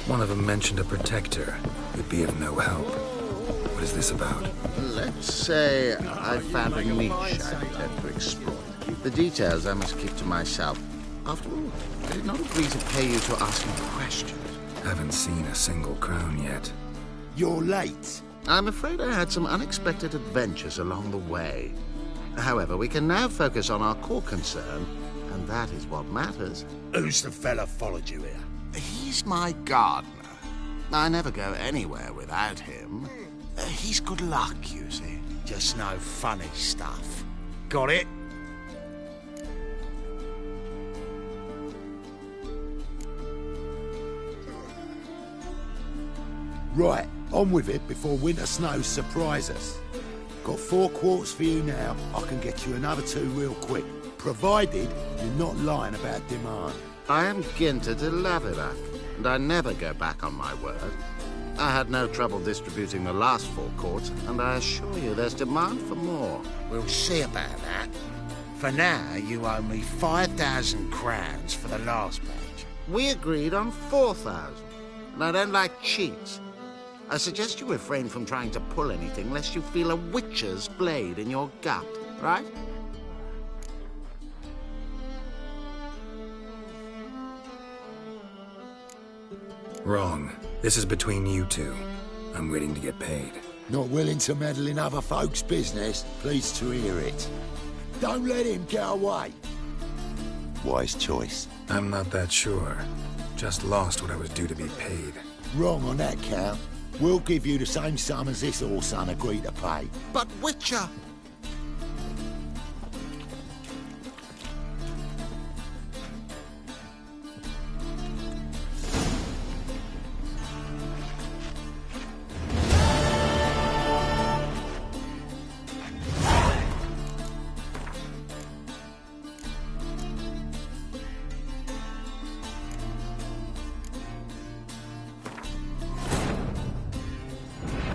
One of them mentioned a protector who'd be of no help. What is this about? Let's say I found a niche I intend to exploit. The details I must keep to myself. After all, I did not agree to pay you to ask me questions. Haven't seen a single crown yet. You're late. I'm afraid I had some unexpected adventures along the way. However, we can now focus on our core concern, and that is what matters. Who's the fella followed you here? He's my gardener. I never go anywhere without him. He's good luck, you see. Just no funny stuff. Got it? Right, on with it before winter snows surprise us. Got 4 quarts for you now. I can get you another 2 real quick, provided you're not lying about demand. I am Ginter de Laverack, and I never go back on my word. I had no trouble distributing the last 4 quarts, and I assure you there's demand for more. We'll see about that. For now, you owe me 5,000 crowns for the last batch. We agreed on 4,000, and I don't like cheats. I suggest you refrain from trying to pull anything lest you feel a witcher's blade in your gut, right? Wrong. This is between you two. I'm waiting to get paid. Not willing to meddle in other folks' business? Pleased to hear it. Don't let him get away. Wise choice. I'm not that sure. Just lost what I was due to be paid. Wrong on that count. We'll give you the same sum as this Orson agreed to pay. But Witcher!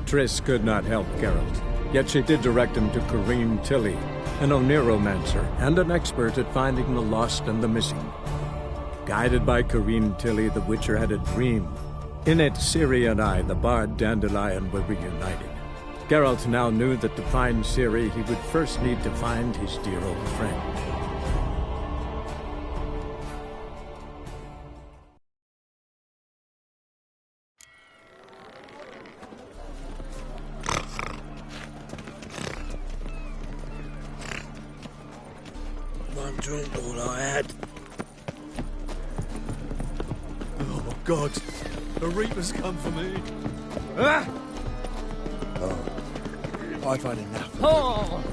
Triss could not help Geralt, yet she did direct him to Corinne Tilly, an Oniromancer and an expert at finding the lost and the missing. Guided by Corinne Tilly, the Witcher had a dream. In it, Ciri and I, the bard Dandelion, were reunited. Geralt now knew that to find Ciri, he would first need to find his dear old friend. drink all I had. Oh, my God. The Reaper's come for me. Ah! Oh, I've had enough. Oh!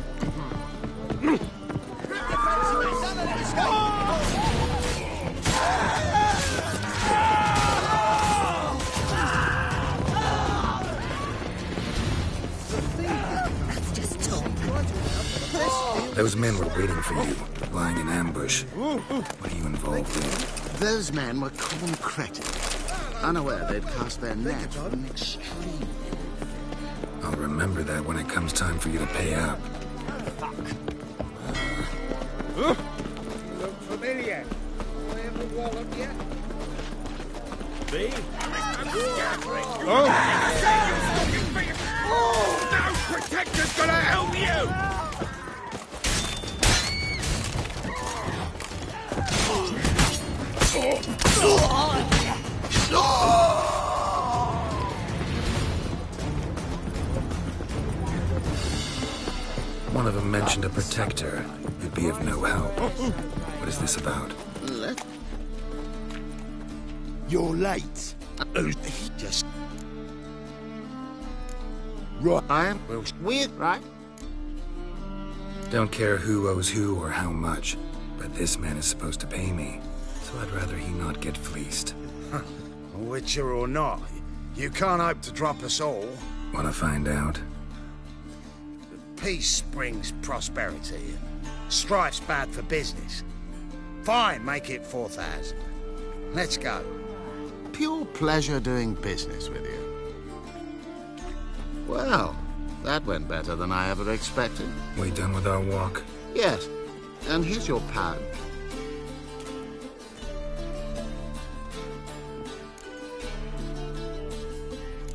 Those men were waiting for you, lying in ambush. What are you involved in? Those men were common cretins, unaware they'd cast their net on an extreme. I'll remember that when it comes time for you to pay up. Look familiar. Do I have a wallet yet? Me? Oh! No protector's gonna help you! One of them mentioned a protector. You'd be of no help. What is this about? You're late. Just... Right. I am weird, right? Don't care who owes who or how much, but this man is supposed to pay me, so I'd rather he not get fleeced. Witcher or not, you can't hope to drop us all. Wanna find out? Peace brings prosperity. Strife's bad for business. Fine, make it 4,000. Let's go. Pure pleasure doing business with you. Well, that went better than I ever expected. We done with our walk? Yes, and here's your pad.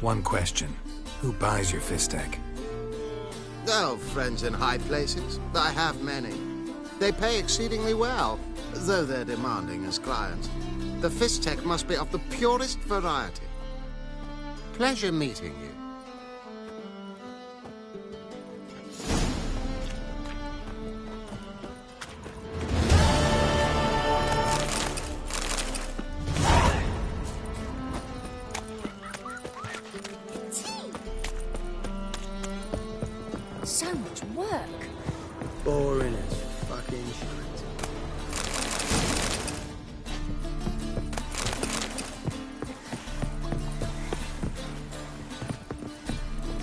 One question. Who buys your fistek? Oh, friends in high places. I have many. They pay exceedingly well, though they're demanding as clients. The fistek must be of the purest variety. Pleasure meeting you. So much work. Boring as fucking shit.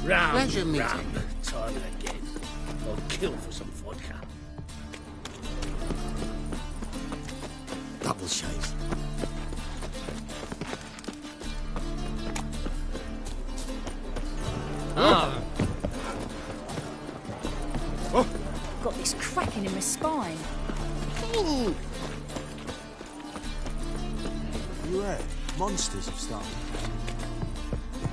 Round, Pleasure meeting. round, time again. I'll kill for some vodka. Double shave. Got this cracking in my spine. You heard? Monsters have started.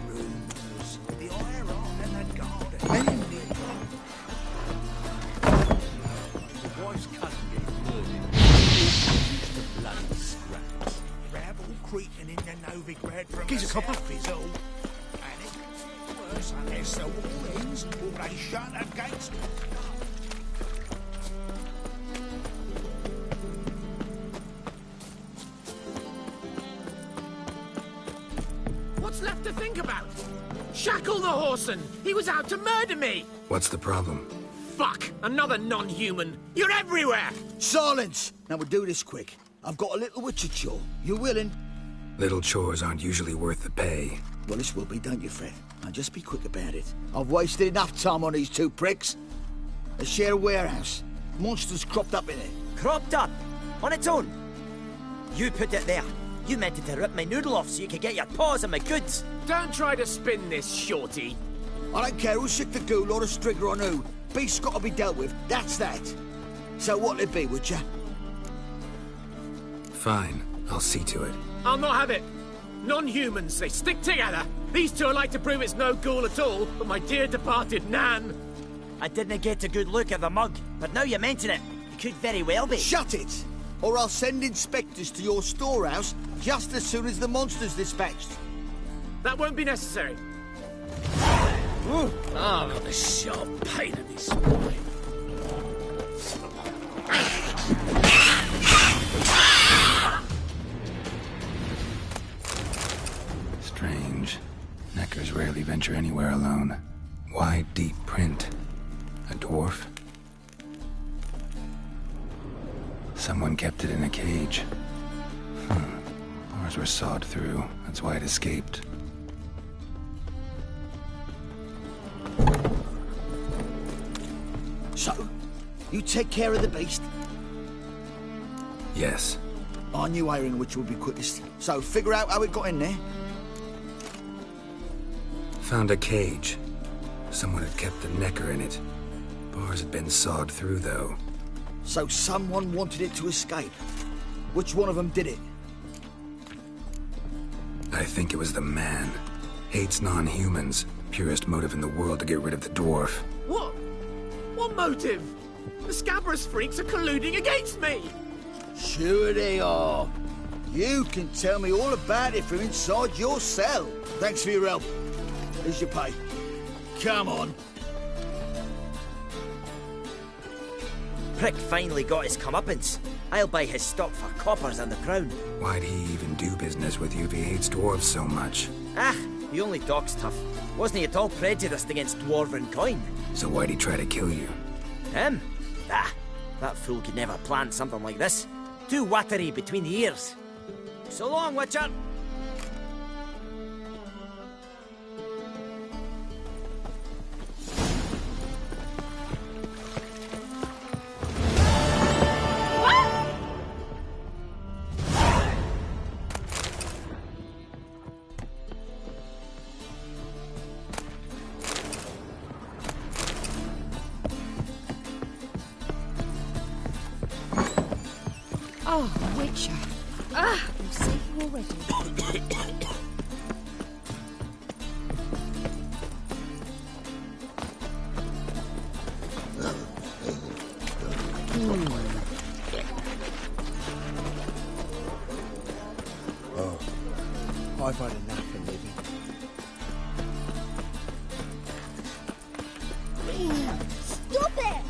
Rumours. The IRA and the garden. The wife's cousin getting murdered. The bloody scraps. Rabble creeping in the Novigrad from Gives the a copper. south is all. And it gets worse unless the war ends or they shut the gates. What's left to think about? Shackle the Horson! He was out to murder me! What's the problem? Fuck! Another non-human! You're everywhere! Silence! Now we'll do this quick. I've got a little witcher chore. You willing? Little chores aren't usually worth the pay. Well, this will be, don't you, Fred? Now just be quick about it. I've wasted enough time on these two pricks. They share a warehouse. Monsters cropped up in it. Cropped up? On its own? You put it there. You meant it to rip my noodle off so you could get your paws on my goods. Don't try to spin this, shorty. I don't care who's sick the ghoul or the strigger on who. Beast's got to be dealt with. That's that. So what'll it be, would ya? Fine, I'll see to it. I'll not have it. Non-humans, they stick together. These two are like to prove it's no ghoul at all, but my dear departed Nan. I didn't get a good look at the mug, but now you mention it, it could very well be. Shut it! Or I'll send inspectors to your storehouse just as soon as the monster's dispatched. That won't be necessary. Ooh. I've got a sharp pain in my spine. Strange. Neckers rarely venture anywhere alone. Wide, deep print. A dwarf? Someone kept it in a cage. Bars were sawed through. That's why it escaped. So, you take care of the beast? Yes. I knew airing which would be quickest. So, figure out how it got in there. Found a cage. Someone had kept the necker in it. Bars had been sawed through, though. So someone wanted it to escape. Which one of them did it? I think it was the man. Hates non-humans. Purest motive in the world to get rid of the dwarf. What? What motive? The Scabrous freaks are colluding against me! Sure they are. You can tell me all about it from inside your cell. Thanks for your help. Here's your pay. Come on. Prick finally got his comeuppance. I'll buy his stock for coppers and the crown. Why'd he even do business with you if he hates dwarves so much? Ah, he only talks tough. Wasn't he at all prejudiced against dwarven coin? So why'd he try to kill you? Him? Ah, that fool could never plan something like this. Too watery between the ears. So long, Witcher. Oh, Witcher. Ah, I'm safe already. Oh, I've had enough of living. Stop it!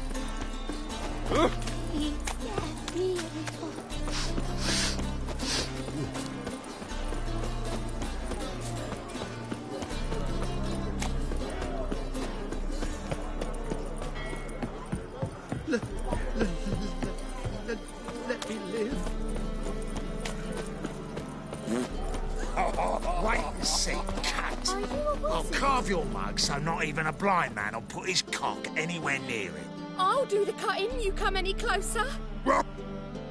Please, yeah, me a little. Let me live. Wait and see, cunt. I'll carve your mug so not even a blind man will put his cock anywhere near it. I'll do the cutting, you come any closer.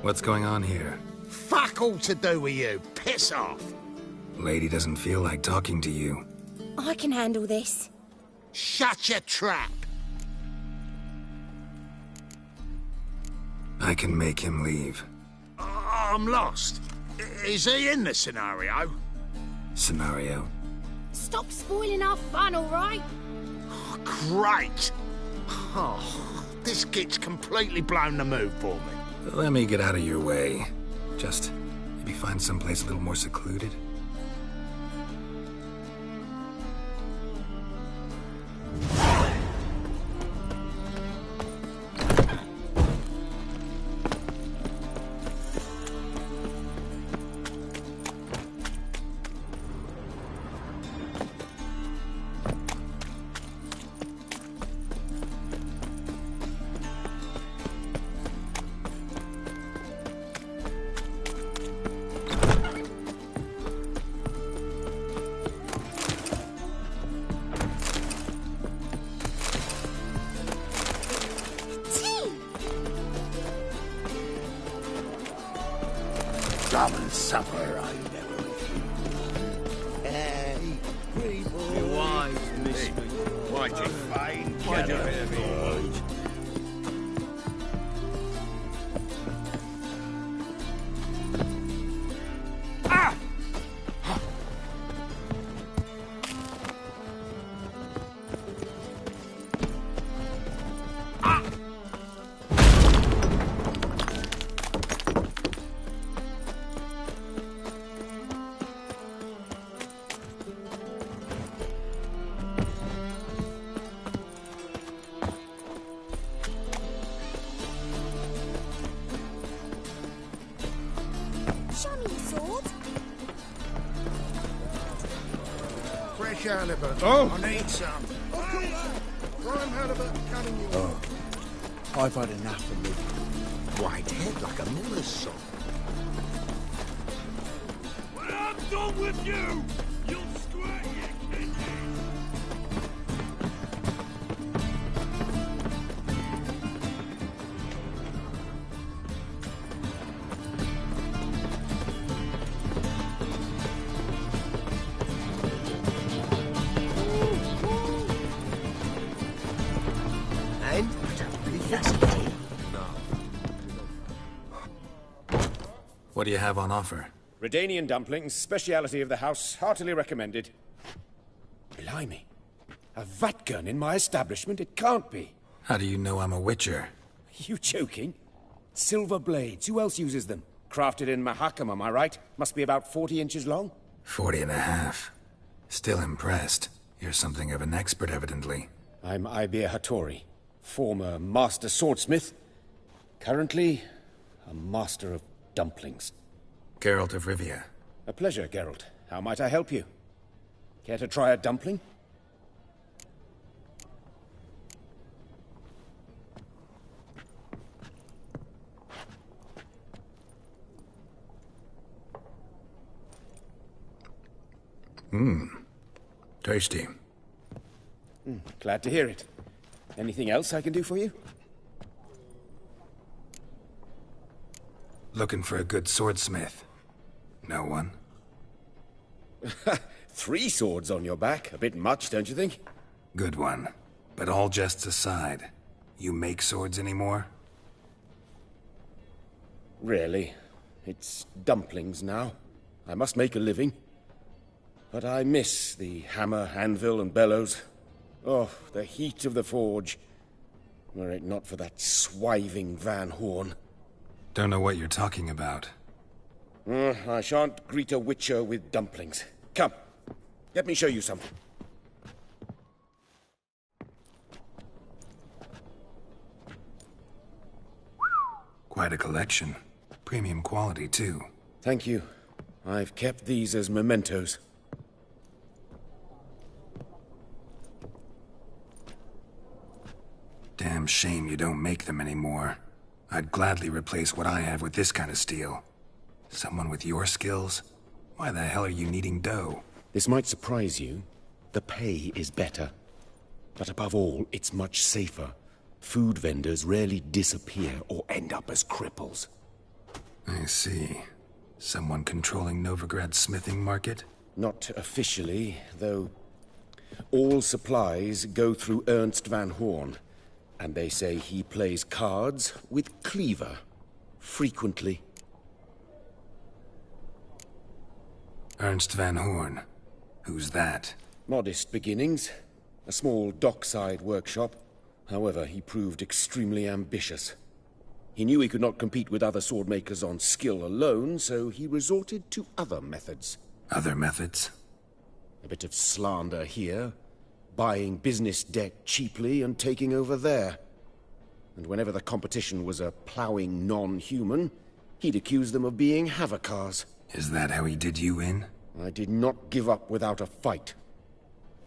What's going on here? Fuck all to do with you. Piss off. Lady doesn't feel like talking to you. I can handle this. Shut your trap. I can make him leave. I'm lost. Is he in the scenario? Scenario? Stop spoiling our fun, all right? Oh, great. Oh, this git's completely blown the mood for me. Let me get out of your way. Just maybe find someplace a little more secluded. Common supper I never refuse. Hey, people. Your wives miss me. Why'd you find Why'd you have me? fresh halibut. Oh. I need some. Prime halibut coming your way. I've had enough of me. White head like a miller's son. When I'm done with you, you'll squirt your kidneys. And pretty fascinating. What do you have on offer? Redanian dumplings, speciality of the house, heartily recommended. Blimey. A vatgun in my establishment? It can't be. How do you know I'm a witcher? You joking? Silver blades. Who else uses them? Crafted in Mahakam, am I right? Must be about 40 inches long? 40 and a half. Still impressed. You're something of an expert, evidently. I'm Ibir Hattori, former master swordsmith. Currently, a master of dumplings. Geralt of Rivia. A pleasure, Geralt. How might I help you? Care to try a dumpling? Tasty. Glad to hear it. Anything else I can do for you? Looking for a good swordsmith. No one? 3 swords on your back. A bit much, don't you think? Good one. But all jests aside, you make swords anymore? Really. It's dumplings now. I must make a living. But I miss the hammer, anvil, and bellows. Oh, the heat of the forge. Were it not for that swiving Van Horn. Don't know what you're talking about. I shan't greet a witcher with dumplings. Come, let me show you something. Quite a collection. Premium quality, too. Thank you. I've kept these as mementos. Damn shame you don't make them anymore. I'd gladly replace what I have with this kind of steel. Someone with your skills? Why the hell are you needing dough? This might surprise you. The pay is better. But above all, it's much safer. Food vendors rarely disappear or end up as cripples. I see. Someone controlling Novigrad's smithing market? Not officially, though. All supplies go through Ernst Van Horn. And they say he plays cards with Cleaver. Frequently. Ernst Van Horn. Who's that? Modest beginnings. A small dockside workshop. However, he proved extremely ambitious. He knew he could not compete with other swordmakers on skill alone, so he resorted to other methods. Other methods? A bit of slander here. Buying business debt cheaply and taking over there. And whenever the competition was a ploughing non-human, he'd accuse them of being Havocars. Is that how he did you in? I did not give up without a fight.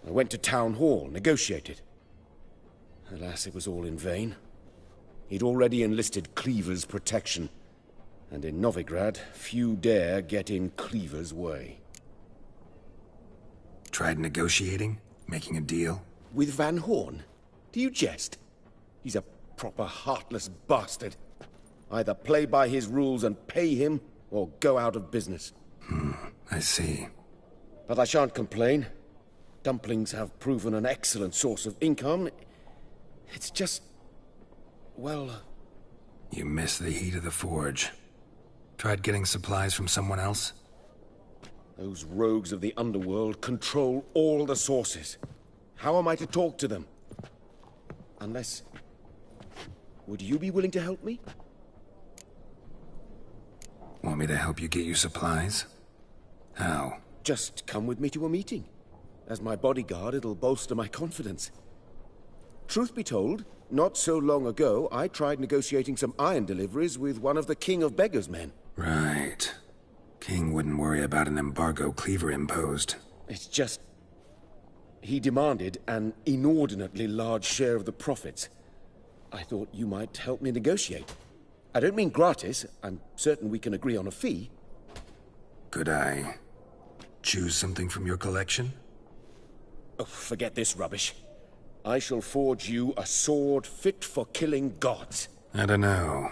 I went to Town Hall, negotiated. Alas, it was all in vain. He'd already enlisted Cleaver's protection. And in Novigrad, few dare get in Cleaver's way. Tried negotiating? Making a deal? With Van Horn? Do you jest? He's a proper heartless bastard. Either play by his rules and pay him, or go out of business. I see. But I shan't complain. Dumplings have proven an excellent source of income. It's just... well... You miss the heat of the forge. Tried getting supplies from someone else? Those rogues of the underworld control all the sources. How am I to talk to them? Unless... would you be willing to help me? Want me to help you get you supplies? How? Just come with me to a meeting. As my bodyguard, it'll bolster my confidence. Truth be told, not so long ago, I tried negotiating some iron deliveries with one of the King of Beggars' men. Right. King wouldn't worry about an embargo Cleaver imposed. It's just... He demanded an inordinately large share of the profits. I thought you might help me negotiate. I don't mean gratis. I'm certain we can agree on a fee. Could I choose something from your collection? Oh, forget this rubbish. I shall forge you a sword fit for killing gods. I don't know.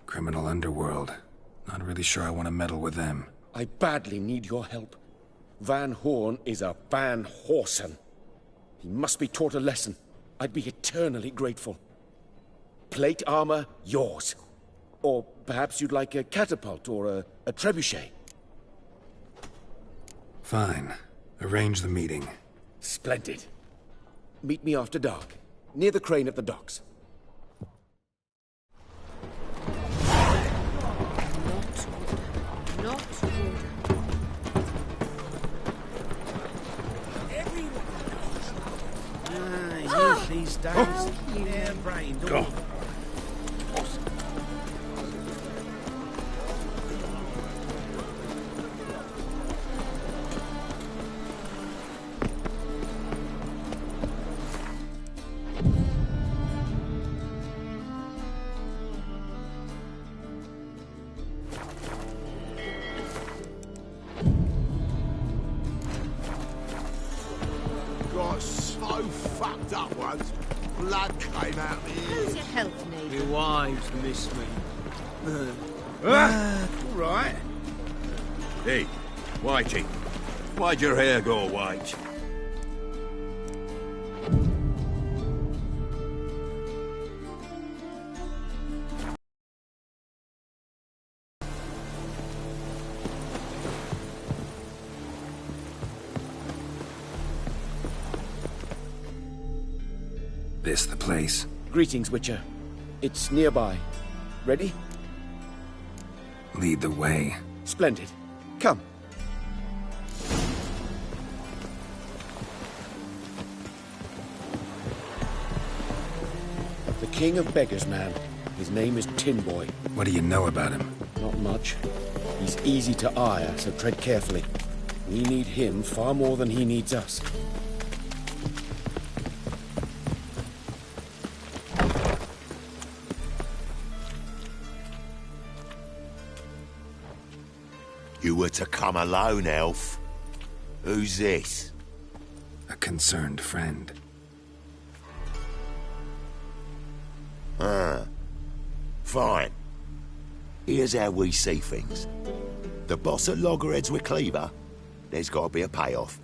Criminal underworld. Not really sure I want to meddle with them. I badly need your help. Van Horn is a Van Horsen. He must be taught a lesson. I'd be eternally grateful. Plate armor, yours. Or perhaps you'd like a catapult or a trebuchet. Fine. Arrange the meeting. Splendid. Meet me after dark, near the crane at the docks. Not Youth these days, they're brained. Go. Got so fucked up once, blood came out the ears. Who's your help need? Your wives miss me. All right. Hey, Whitey, why'd your hair go white? This the place? Greetings, Witcher. It's nearby. Ready? Lead the way. Splendid. Come. The King of Beggars, man. His name is Tin Boy. What do you know about him? Not much. He's easy to ire, so tread carefully. We need him far more than he needs us. You were to come alone, elf. Who's this? A concerned friend. Ah. Fine. Here's how we see things. The boss at Loggerheads with Cleaver, there's got to be a payoff.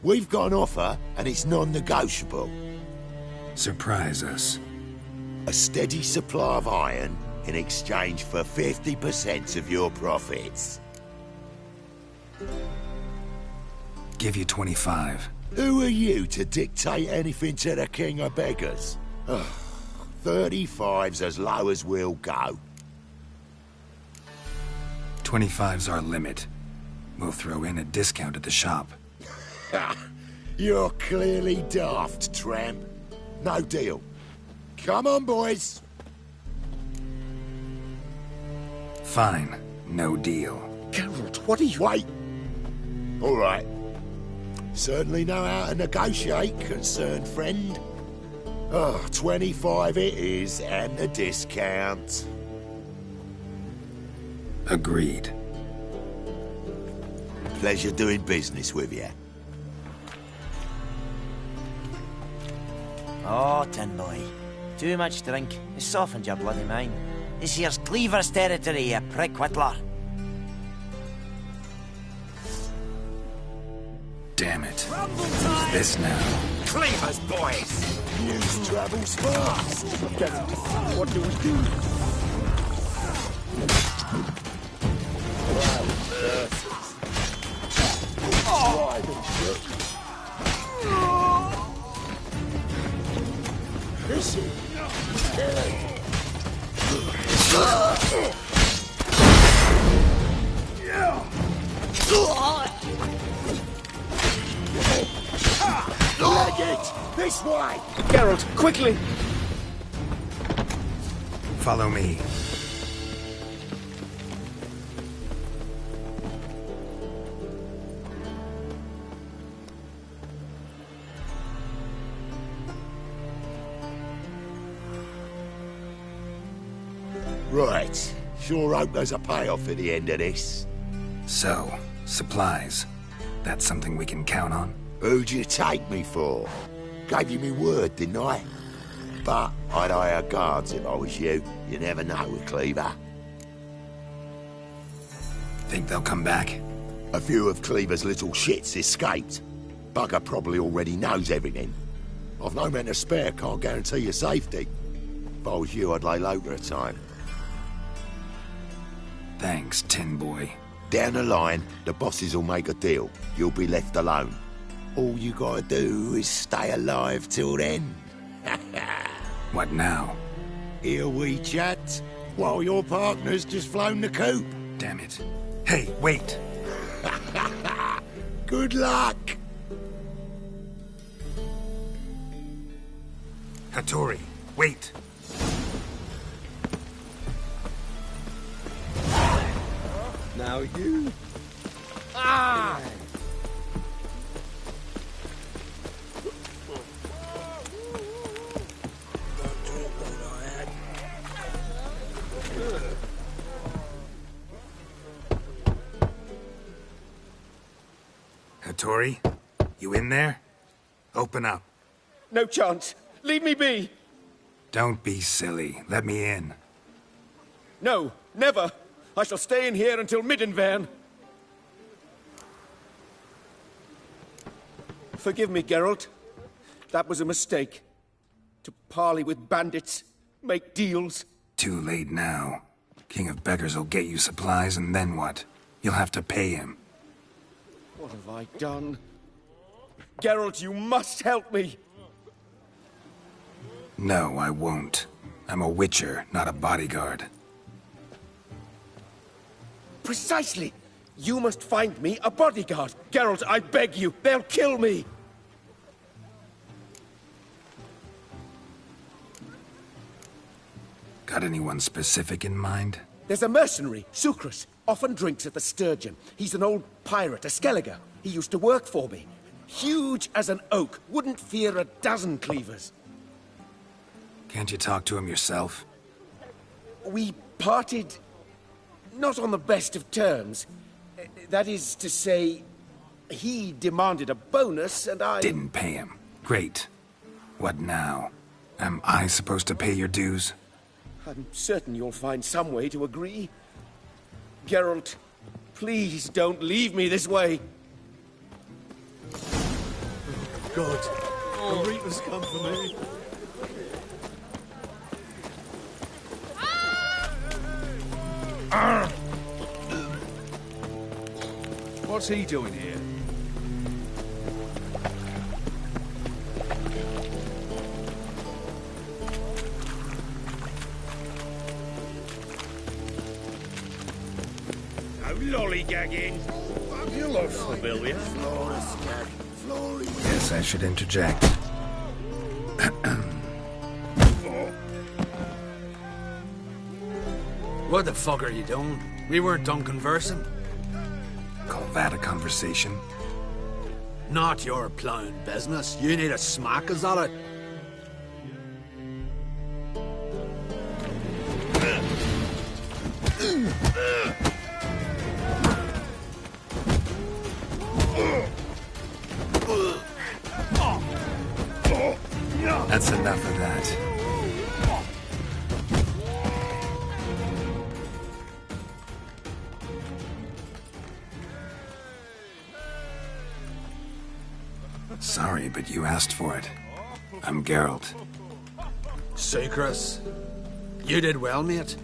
We've got an offer, and it's non-negotiable. Surprise us. A steady supply of iron in exchange for 50% of your profits. Give you 25. Who are you to dictate anything to the King of Beggars? 35's as low as we'll go. 25's our limit. We'll throw in a discount at the shop. You're clearly daft, tramp. No deal. Come on, boys. Fine. No deal. Geralt, what are you... Wait. All right. Certainly know how to negotiate, concerned friend. 25 it is, and a discount. Agreed. Pleasure doing business with you. Oh, Tin Boy. Too much drink. It's softened your bloody mind. This here's Cleaver's territory, you prick whittler. Damn it. Who's this now? Cleaver's boys! News travels fast! What do we do? This is... Leg it! This way! Geralt, quickly! Follow me. Right. Sure hope there's a payoff at the end of this. So, supplies. That's something we can count on? Who'd you take me for? Gave you me word, didn't I? But I'd hire guards if I was you. You never know with Cleaver. Think they'll come back? A few of Cleaver's little shits escaped. Bugger probably already knows everything. I've no men to spare, can't guarantee your safety. If I was you, I'd lay low for a time. Thanks, Tin Boy. Down the line, the bosses will make a deal. You'll be left alone. All you gotta do is stay alive till then. What now? Here we chat, while your partner's just flown the coop. Damn it. Hey, wait! Good luck! Hattori, wait! Now you... Ah! Hattori, you in there? Open up. No chance. Leave me be. Don't be silly. Let me in. No, never. I shall stay in here until Middenvern. Forgive me, Geralt. That was a mistake. To parley with bandits, make deals. Too late now. King of Beggars will get you supplies, and then what? You'll have to pay him. What have I done? Geralt, you must help me! No, I won't. I'm a witcher, not a bodyguard. Precisely! You must find me a bodyguard. Geralt, I beg you, they'll kill me! Got anyone specific in mind? There's a mercenary, Sucrus. Often drinks at the Sturgeon. He's an old pirate, a Skelliger. He used to work for me. Huge as an oak. Wouldn't fear a dozen cleavers. Can't you talk to him yourself? We parted... not on the best of terms. That is to say, he demanded a bonus and I... Didn't pay him. Great. What now? Am I supposed to pay your dues? I'm certain you'll find some way to agree. Geralt, please don't leave me this way. God, the Reapers come for me. What's he doing here? No lollygagging. You look familiar. Yes, I should interject. What the fuck are you doing? We weren't done conversing. Call that a conversation? Not your plowing business. You need a smack us at it. That's enough of that. Sorry, but you asked for it. I'm Geralt. Sucrus, you did well, mate.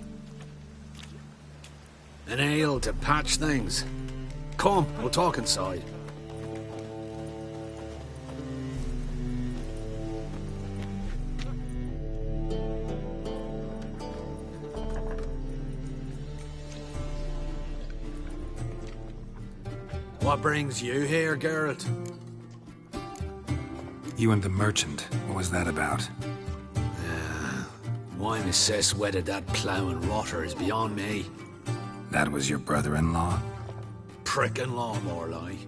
An ale to patch things. Come, we'll talk inside. What brings you here, Geralt? You and the merchant. What was that about? Why Miss Sis wedded that ploughing rotter is beyond me. That was your brother-in-law? Prick-in-law, more like.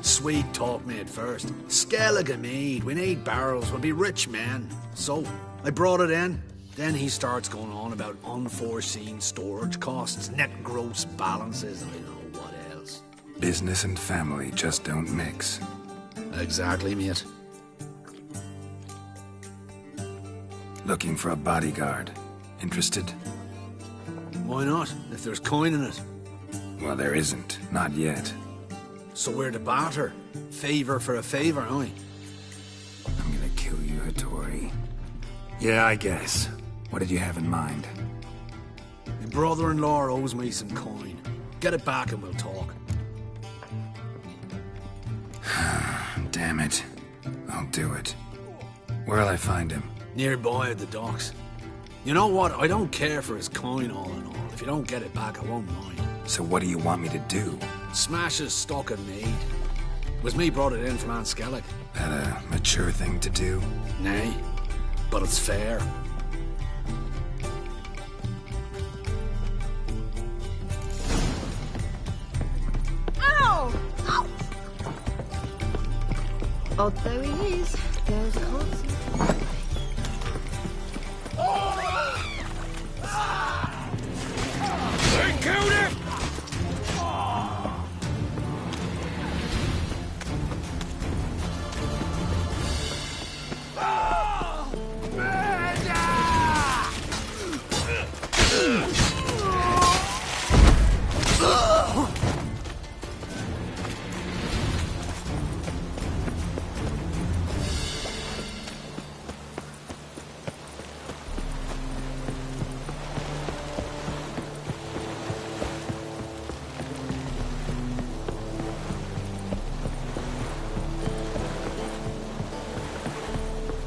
Sweet talked me at first. Skellige mead, we need barrels, we'll be rich men. So, I brought it in. Then he starts going on about unforeseen storage costs, net gross balances, and I don't know what else. Business and family just don't mix. Exactly, mate. Looking for a bodyguard. Interested? Why not, if there's coin in it? Well, there isn't. Not yet. So we're to barter. Favor for a favor, aren't we? I'm gonna kill you, Hattori. Yeah, I guess. What did you have in mind? My brother-in-law owes me some coin. Get it back and we'll talk. Damn it. I'll do it. Where'll I find him? Nearby at the docks. You know what? I don't care for his coin all in all. If you don't get it back, I won't mind. So what do you want me to do? Smash his stock of mead. Was me brought it in from Aunt Skellig. That a mature thing to do? Nay, but it's fair. Ow! Ow! Odd though he is, there's a constant. They killed him!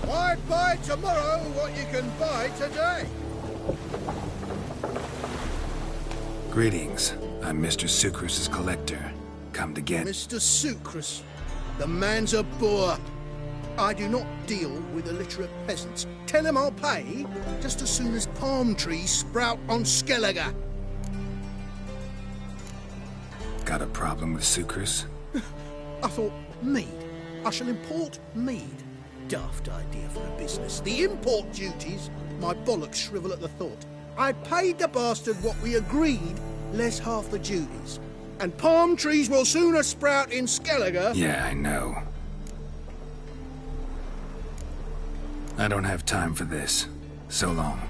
Why buy tomorrow what you can buy today? Greetings. I'm Mr. Sucrus's collector. Come to get... Mr. Sucrus, the man's a boor. I do not deal with illiterate peasants. Tell him I'll pay just as soon as palm trees sprout on Skellige. Got a problem with Sucrus? I thought, mead. I shall import mead. Daft idea for a business. The import duties, my bollocks shrivel at the thought. I paid the bastard what we agreed, less half the duties. And palm trees will sooner sprout in Skellige. Yeah, I know. I don't have time for this. So long.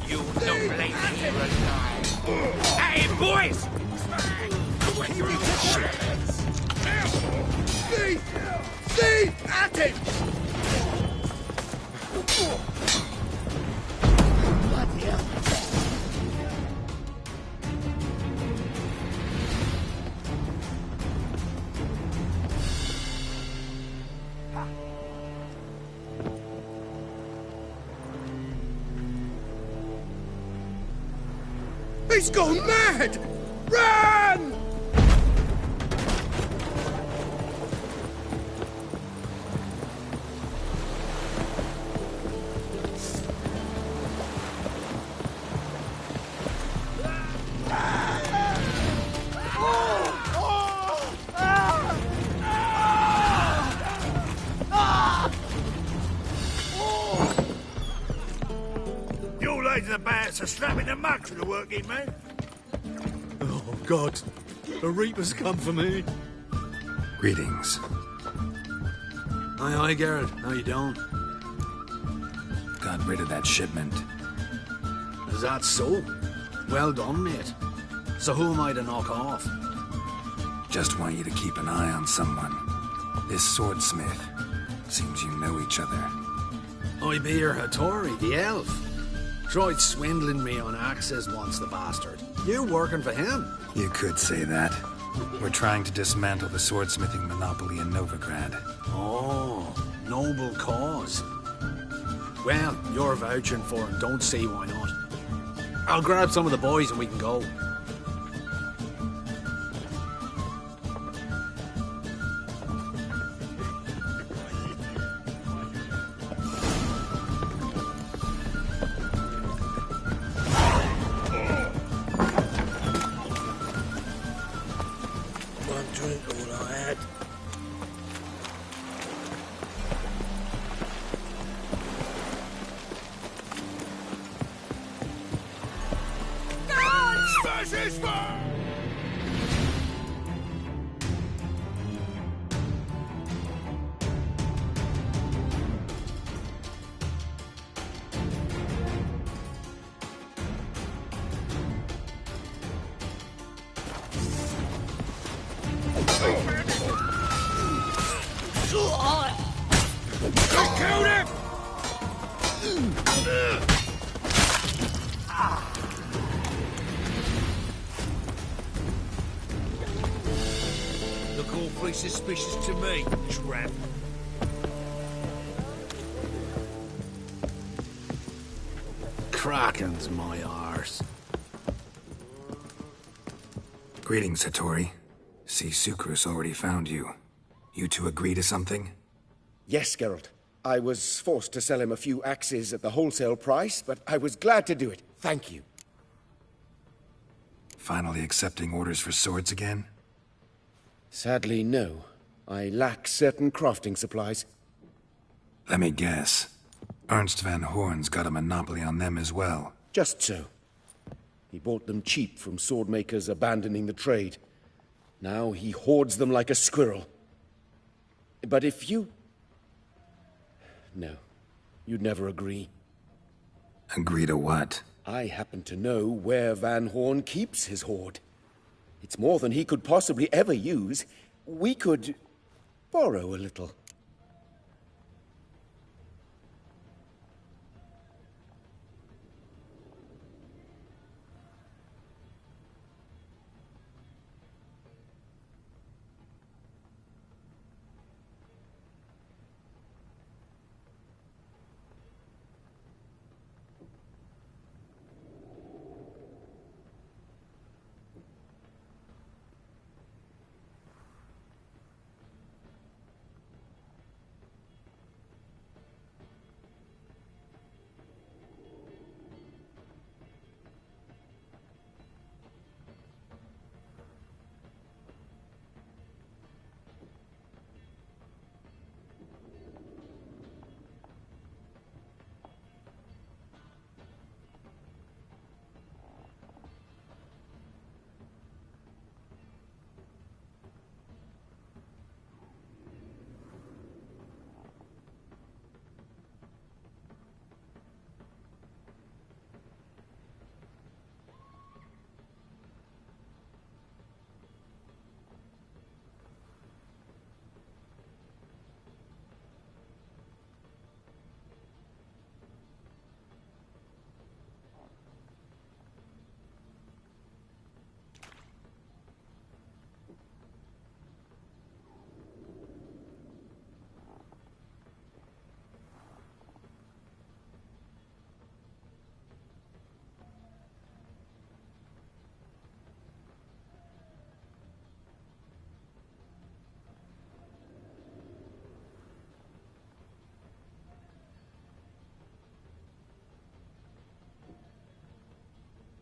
You don't blame me, Hey, boys! Thief! At him! Bloody hell. He's gone mad! Run! You lads are bad for slapping the mug to the working man. Oh, God. The Reapers come for me. Greetings. Aye, Garrett. How you doing? Got rid of that shipment. Is that so? Well done, mate. So who am I to knock off? Just want you to keep an eye on someone. This swordsmith. Seems you know each other. I be your Hattori, the elf. Tried swindling me on axes once, the bastard. You working for him? You could say that. We're trying to dismantle the swordsmithing monopoly in Novigrad. Oh, noble cause. Well, you're vouching for him. Don't see why not. I'll grab some of the boys and we can go. Killed him! Look awfully suspicious to me, tramp. Kraken's my arse. Greetings, Hattori. See, Sucrus already found you. You two agree to something? Yes, Geralt. I was forced to sell him a few axes at the wholesale price, but I was glad to do it. Thank you. Finally accepting orders for swords again? Sadly, no. I lack certain crafting supplies. Let me guess. Ernst van Horn's got a monopoly on them as well. Just so. He bought them cheap from swordmakers abandoning the trade. Now he hoards them like a squirrel. But if you... No. You'd never agree. Agree to what? I happen to know where Van Horn keeps his hoard. It's more than he could possibly ever use. We could borrow a little.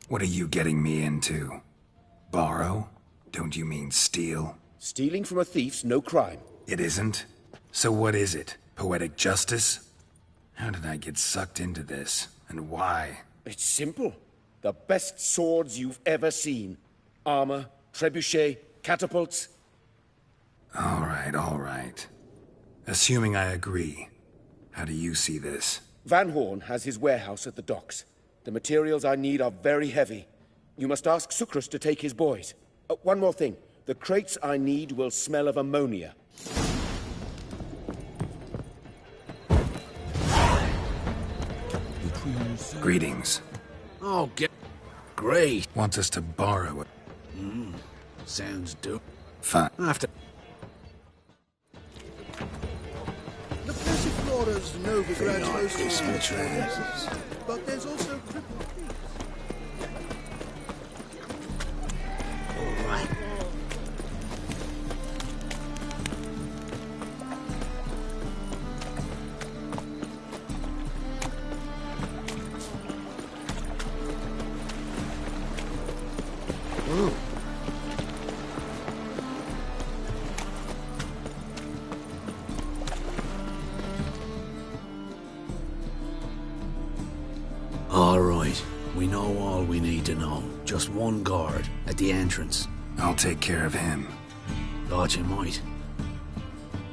What are you getting me into? Borrow? Don't you mean steal? Stealing from a thief's no crime. It isn't? So what is it? Poetic justice? How did I get sucked into this? And why? It's simple. The best swords you've ever seen. Armor, trebuchet, catapults. All right. Assuming I agree, how do you see this? Van Horn has his warehouse at the docks. The materials I need are very heavy. You must ask Sucrus to take his boys. One more thing. The crates I need will smell of ammonia. Greetings. Oh, great. Wants us to borrow it. Sounds dope. Fine. After. The Passiflora's Novigrad most but there's also crippled thieves. All right. All right, we know all we need to know. Just one guard at the entrance. I'll take care of him. Thought you might.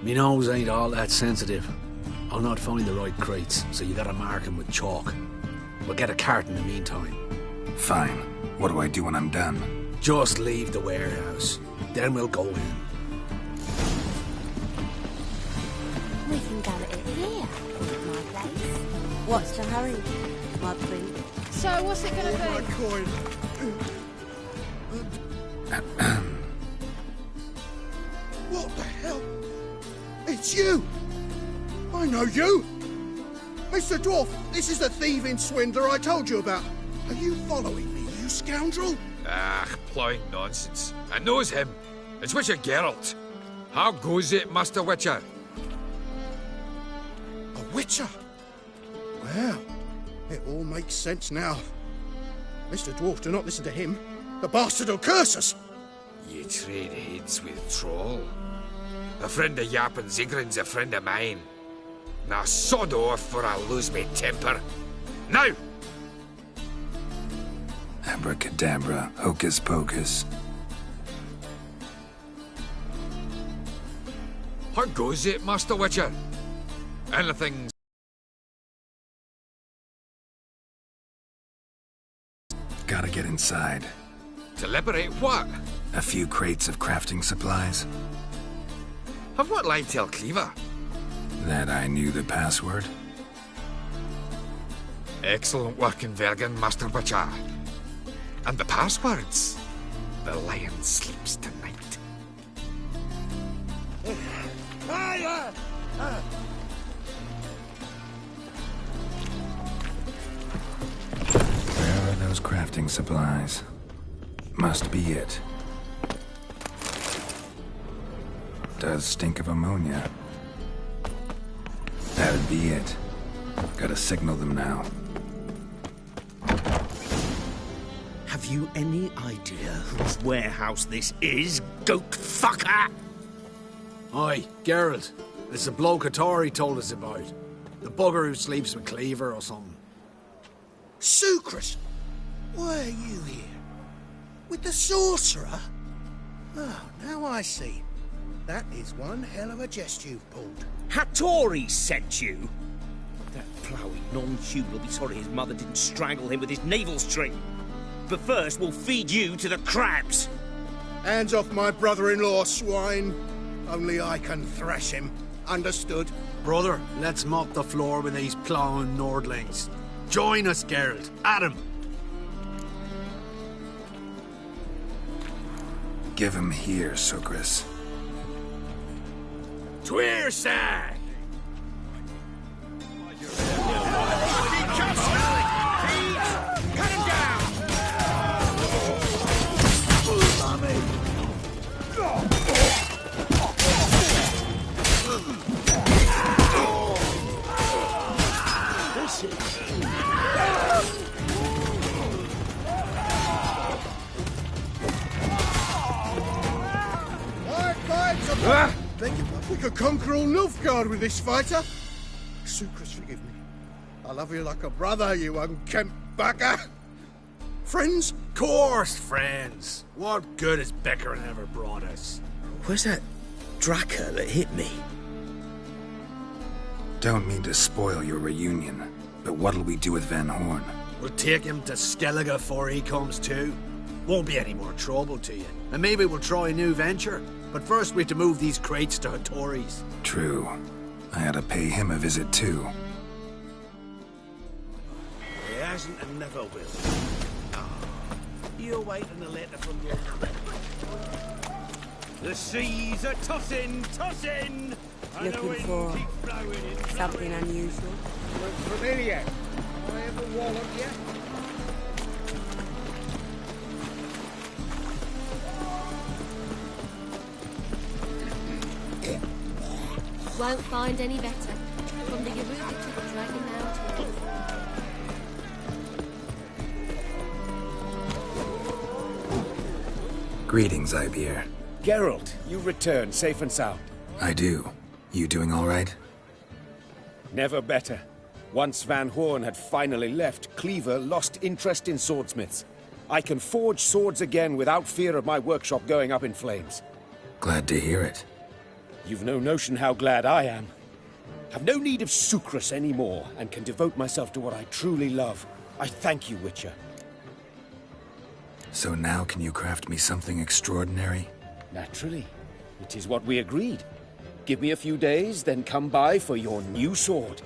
Me nose ain't all that sensitive. I'll not find the right crates, so you gotta mark 'em with chalk. We'll get a cart in the meantime. Fine. What do I do when I'm done? Just leave the warehouse. Then we'll go in. We can go at it here, at my place. What's the hurry, my prince? So what's it gonna be? Coin. What the hell? It's you! I know you! Mr. Dwarf, this is the thieving swindler I told you about. Are you following me, you scoundrel? Ah, ploughing nonsense. I knows him. It's Witcher Geralt. How goes it, Master Witcher? A witcher? Well, it all makes sense now. Mr. Dwarf, do not listen to him. The bastard will curse us. Ye trade heads with troll. A friend of Yap and Zigrin's a friend of mine. Now sod off or I'll lose me temper. Now! Abracadabra, hocus pocus. How goes it, Master Witcher? Anything... Gotta get inside. To liberate what? A few crates of crafting supplies. Of what lie tell Cleaver? That I knew the password. Excellent work in Vergen, Master Witcher. And the passwords? The lion sleeps tonight. Where are those crafting supplies? Must be it. Does stink of ammonia. That'd be it. Gotta signal them now. Have you any idea whose warehouse this is, goat fucker? Aye, Geralt. It's the bloke Atari told us about. The bugger who sleeps with Cleaver or something. Sucrus! Why are you here? With the sorcerer? Oh, now I see. That is one hell of a jest you've pulled. Hattori sent you? That ploughing non-human will be sorry his mother didn't strangle him with his navel string. But first, we'll feed you to the crabs. Hands off my brother-in-law, swine. Only I can thrash him. Understood? Brother, let's mop the floor with these ploughing Nordlings. Join us, Geralt. Adam. Give him here, Sucrus. Tweerside! We could conquer all Nilfgaard with this fighter. Sucrus, forgive me. I love you like a brother, you unkempt bugger. Friends? Course, friends. What good has Beckering ever brought us? Where's that Draka that hit me? Don't mean to spoil your reunion, but what'll we do with Van Horn? We'll take him to Skellige before he comes to. Won't be any more trouble to you. And maybe we'll try a new venture. But first we have to move these crates to Hattori's. True. I ought to pay him a visit too. He hasn't and never will. Oh, you're waiting a letter from your... The seas are tossing, tossing! Looking for something unusual? Look familiar. I have a wallet yet? Won't find any better. From the Yaruga to the Dragon Mountains. Greetings, Ibeer. Geralt, you return safe and sound. I do. You doing all right? Never better. Once Van Horn had finally left, Cleaver lost interest in swordsmiths. I can forge swords again without fear of my workshop going up in flames. Glad to hear it. You've no notion how glad I am. Have no need of sucrus anymore, and can devote myself to what I truly love. I thank you, Witcher. So now can you craft me something extraordinary? Naturally. It is what we agreed. Give me a few days, then come by for your new sword.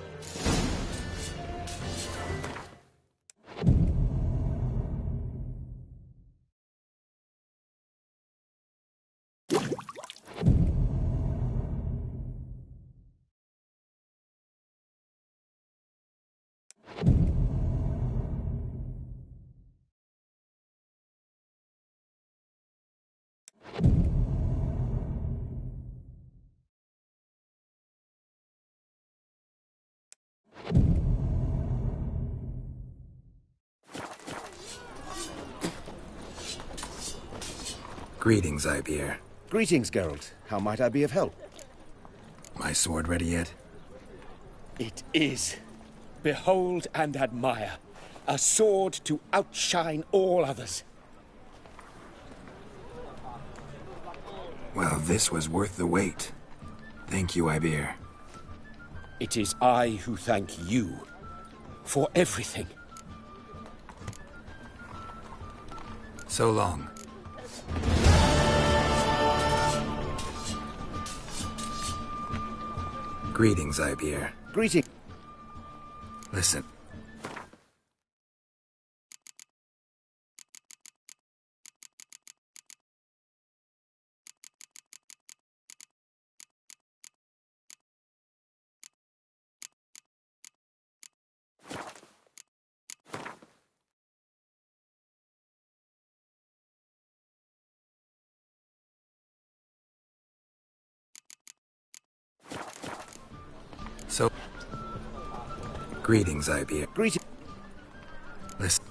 Greetings, Ibeer. Greetings, Geralt. How might I be of help? My sword ready yet? It is. Behold and admire. A sword to outshine all others. Well, this was worth the wait. Thank you, Ibeer. It is I who thank you for everything. So long. Greetings, Ibeer. Greetings. Listen. So, greetings, Ibeer. Greetings. Listen.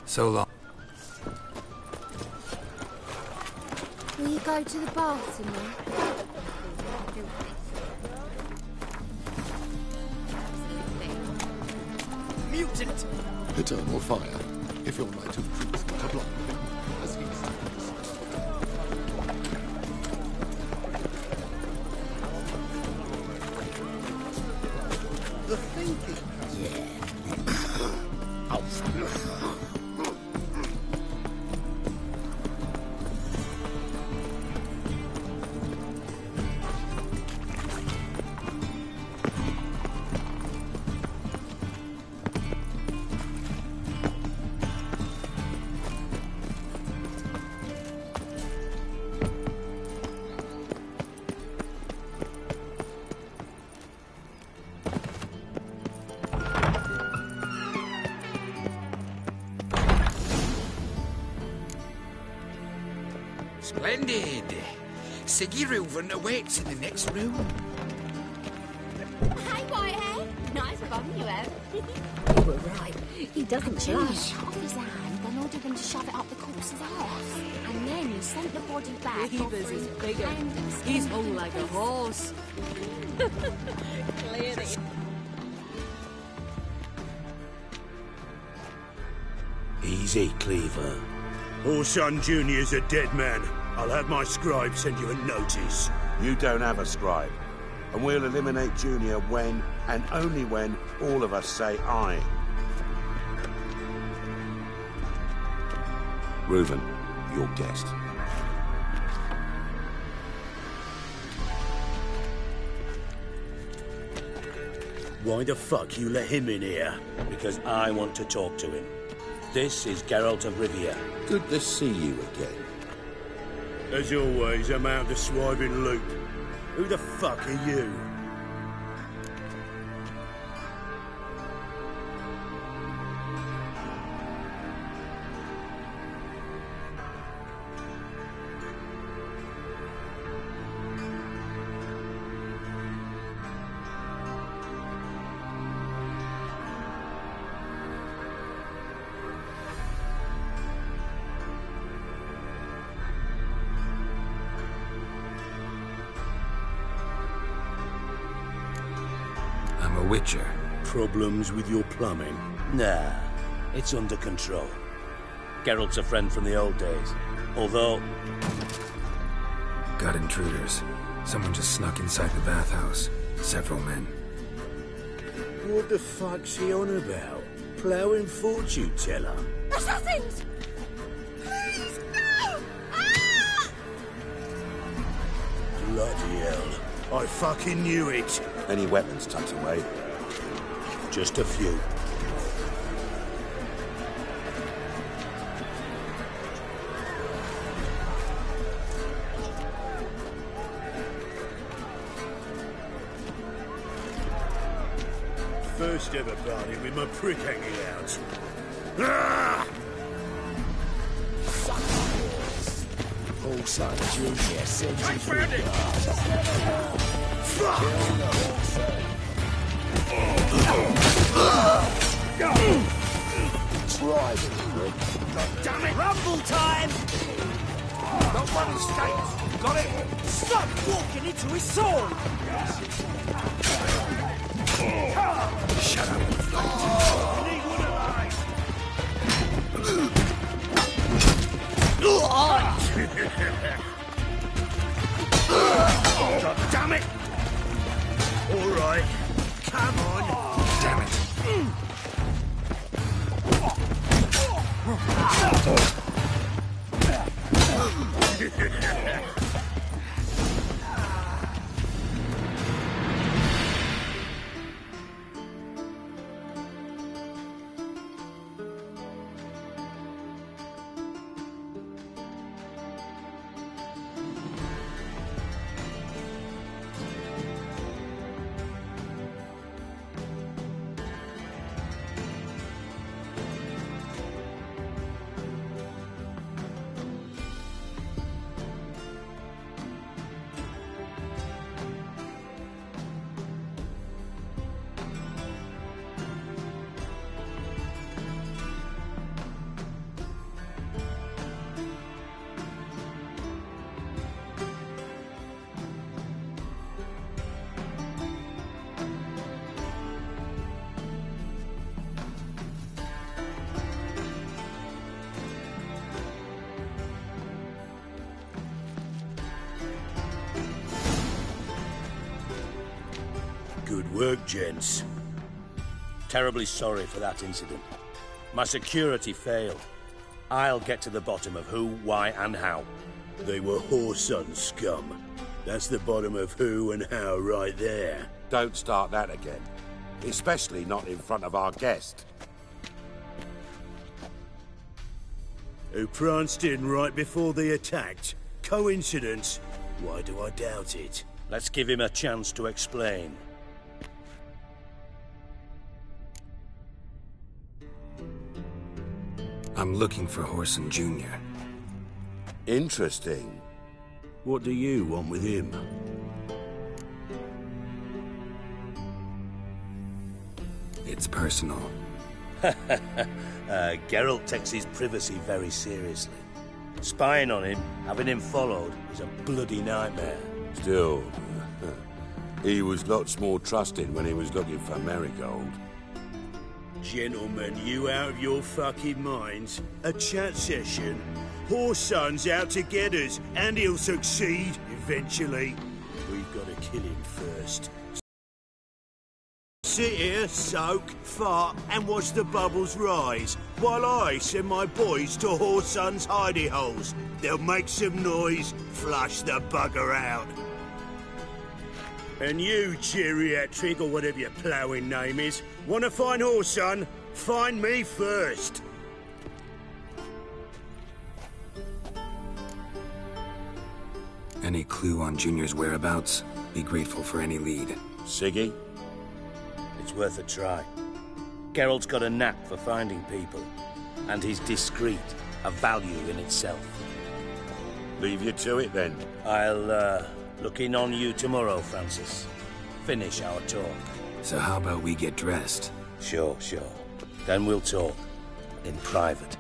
So long. Will you go to the bath tonight? Mutant! Eternal fire. If your night of truth but a block with him, as he says. The thinking. Splendid. Siggy Reuven awaits in the next room. Hey, Whitehead. Nice bum you have. You were right. He doesn't blush. Cut off his hand, then ordered him to shove it up the corpse's arse. And then he sent the body back. Beavers is bigger. He's hung like a horse. Clearly. Easy, Cleaver. Orson Jr.'s a dead man. I'll have my scribe send you a notice. You don't have a scribe. And we'll eliminate Junior when, and only when, all of us say aye. Reuven, your guest. Why the fuck you let him in here? Because I want to talk to him. This is Geralt of Rivia. Good to see you again. As always, I'm out the swiving loop. Who the fuck are you? A witcher. Problems with your plumbing? Nah, it's under control. Geralt's a friend from the old days. Although... Got intruders. Someone just snuck inside the bathhouse. Several men. What the fuck's he on about? Ploughing fortune teller? Assassins! Please, no! Ah! Bloody hell. I fucking knew it. Any weapons tucked away? Just a few. First ever party with my prick hanging out. Ah! Also, Junior sends you through Damn it! Rumble time! Not one escapes. Got it? Stop walking into his sword! Shut up. You need one God damn it! All right, come on. Damn it. Good work, gents. Terribly sorry for that incident. My security failed. I'll get to the bottom of who, why, and how. They were whoreson scum. That's the bottom of who and how right there. Don't start that again. Especially not in front of our guest. Who pranced in right before they attacked. Coincidence? Why do I doubt it? Let's give him a chance to explain. I'm looking for Whoreson Jr. Interesting. What do you want with him? It's personal. Geralt takes his privacy very seriously. Spying on him, having him followed, is a bloody nightmare. Still, he was lots more trusting when he was looking for Marigold. Gentlemen, you out of your fucking minds? A chat session? Whoreson's out to get us, and he'll succeed, eventually. We've got to kill him first. Sit here, soak, fart, and watch the bubbles rise, while I send my boys to Whoreson's hidey holes. They'll make some noise, flush the bugger out. And you, geriatric, or whatever your ploughing name is, want to find Whoreson? Find me first. Any clue on Junior's whereabouts? Be grateful for any lead. Siggy? It's worth a try. Geralt's got a knack for finding people, and he's discreet, a value in itself. Leave you to it, then. I'll, look in on you tomorrow, Francis. Finish our talk. So how about we get dressed? Sure. Then we'll talk. In private.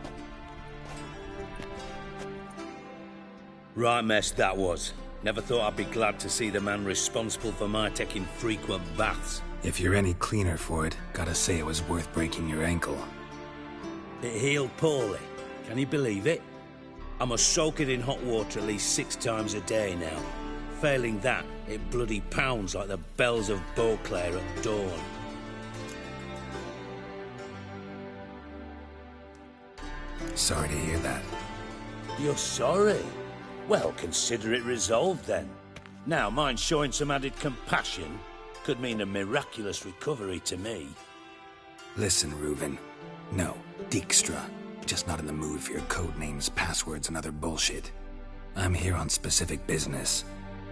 Right mess that was. Never thought I'd be glad to see the man responsible for my taking frequent baths. If you're any cleaner for it, gotta say it was worth breaking your ankle. It healed poorly. Can you believe it? I must soak it in hot water at least 6 times a day now. Failing that, it bloody pounds like the bells of Beauclair at dawn. Sorry to hear that. You're sorry? Well, consider it resolved then. Now, mind showing some added compassion could mean a miraculous recovery to me. Listen, Reuven. No, Dijkstra. Just not in the mood for your code names, passwords, and other bullshit. I'm here on specific business.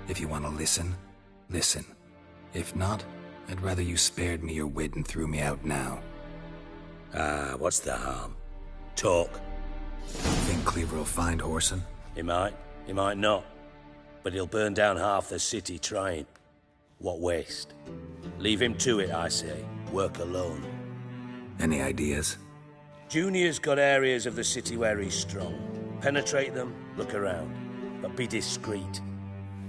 If you want to listen, listen. If not, I'd rather you spared me your wit and threw me out now. What's the harm? Talk. Think Cleaver will find Whoreson? He might not. But he'll burn down half the city trying. What waste? Leave him to it, I say. Work alone. Any ideas? Junior's got areas of the city where he's strong. Penetrate them, look around. But be discreet.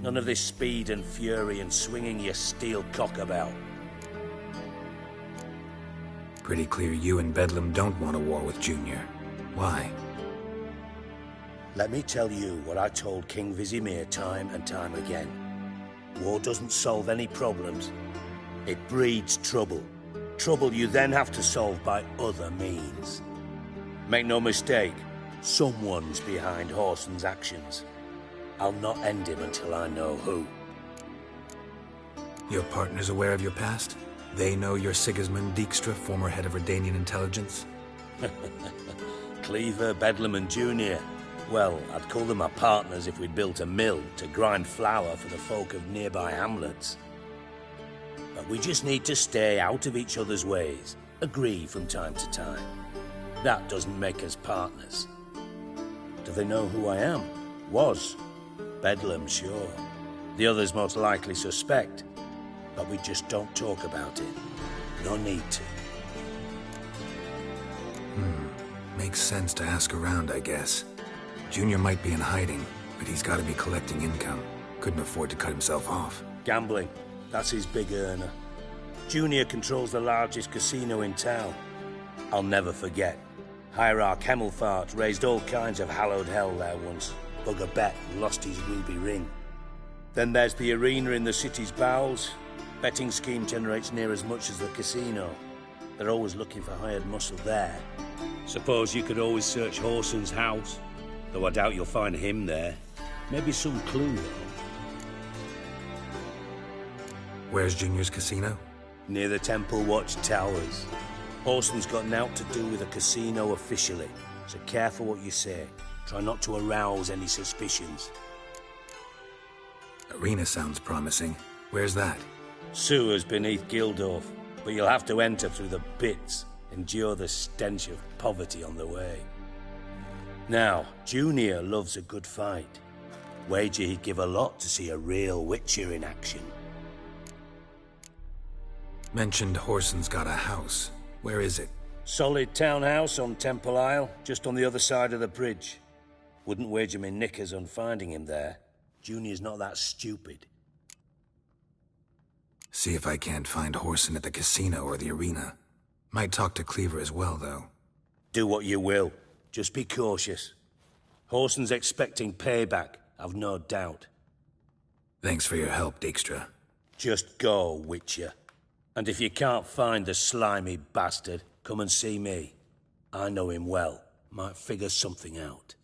None of this speed and fury and swinging your steel cock about. Pretty clear you and Bedlam don't want a war with Junior. Why? Let me tell you what I told King Vizimir time and time again. War doesn't solve any problems. It breeds trouble. Trouble you then have to solve by other means. Make no mistake, someone's behind Whoreson's actions. I'll not end him until I know who. Your partner's aware of your past? They know you're Sigismund Dijkstra, former head of Redanian intelligence? Cleaver, Bedlam and Junior. Well, I'd call them my partners if we'd built a mill to grind flour for the folk of nearby hamlets. But we just need to stay out of each other's ways, agree from time to time. That doesn't make us partners. Do they know who I am? Was. Bedlam, sure. The others most likely suspect. But we just don't talk about it. No need to. Makes sense to ask around, I guess. Junior might be in hiding, but he's got to be collecting income. Couldn't afford to cut himself off. Gambling. That's his big earner. Junior controls the largest casino in town. I'll never forget. Hierarch Hemmelfart raised all kinds of hallowed hell there once. Bugger bet and lost his ruby ring. Then there's the arena in the city's bowels. Betting scheme generates near as much as the casino. They're always looking for hired muscle there. Suppose you could always search Whoreson's house. Though I doubt you'll find him there. Maybe some clue, though. Where's Junior's casino? Near the Temple Watch Towers. Whoreson's got naught to do with a casino officially, so careful what you say. Try not to arouse any suspicions. Arena sounds promising. Where's that? Sewers beneath Gildorf, but you'll have to enter through the bits, endure the stench of poverty on the way. Now, Junior loves a good fight. Wager he'd give a lot to see a real Witcher in action. Mentioned Whoreson's got a house. Where is it? Solid townhouse on Temple Isle, just on the other side of the bridge. Wouldn't wager me knickers on finding him there. Junior's not that stupid. See if I can't find Whoreson at the casino or the arena. Might talk to Cleaver as well, though. Do what you will. Just be cautious. Whoreson's expecting payback, I've no doubt. Thanks for your help, Dijkstra. Just go, Witcher. And if you can't find the slimy bastard, come and see me. I know him well. Might figure something out.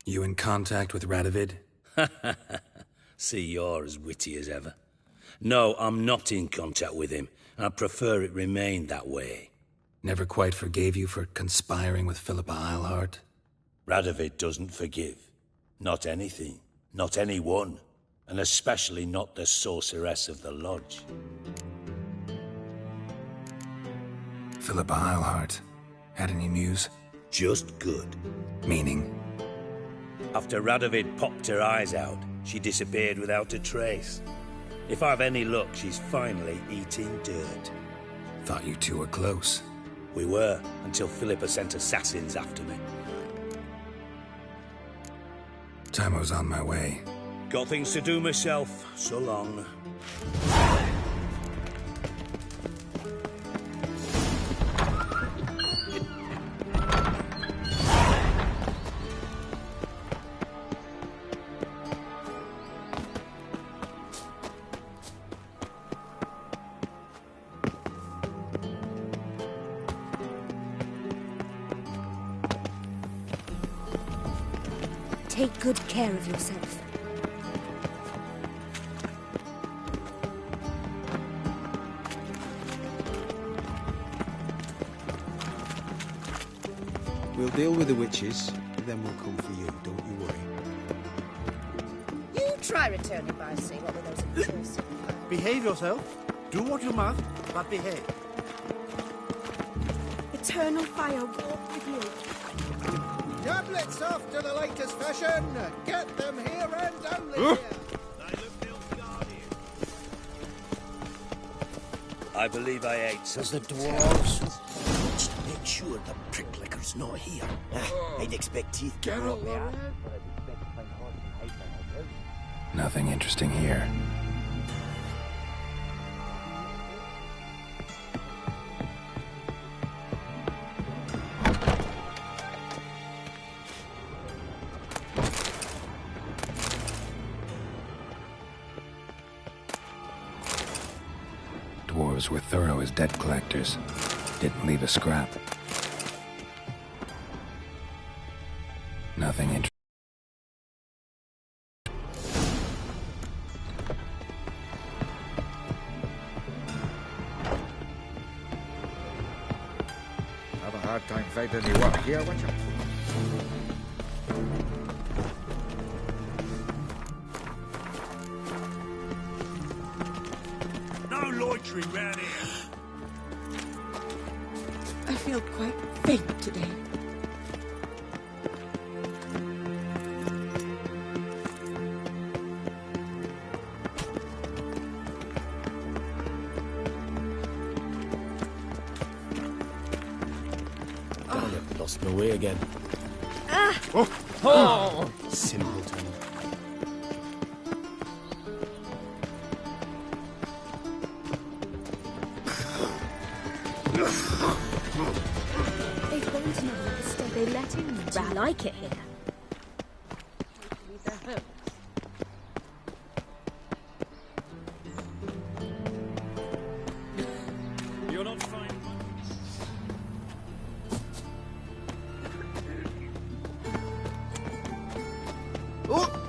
You in contact with Radovid? See, you're as witty as ever. No, I'm not in contact with him. I prefer it remain that way. Never quite forgave you for conspiring with Philippa Eilhart? Radovid doesn't forgive. Not anything. Not anyone. And especially not the sorceress of the Lodge. Philippa Eilhart. Had any news? Just good. Meaning? After Radovid popped her eyes out, she disappeared without a trace. If I've any luck, she's finally eating dirt. Thought you two were close. We were, until Philippa sent assassins after me. Time I was on my way. Got things to do myself. So long. Take good care of yourself. We'll deal with the witches, and then we'll come for you, don't you worry. You try returning by sea, what with those adventures. Behave yourself. Do what you must, but behave. Eternal fire walk with you. Tablets after the latest fashion. Get them here and only here. I believe I ate some. As the dwarves, just to make sure the pricklicker's not here. I'd expect teeth to rot there. Nothing interesting here. Dwarves were thorough as debt collectors. Didn't leave a scrap. Nothing interesting. Have a hard time finding any work here, won't you? Loitering round here. I feel quite faint today. I've lost my way again. Ah! Oh! Simpleton. They've gone to know instead. They let him. I like it here. You're not fine. Oh!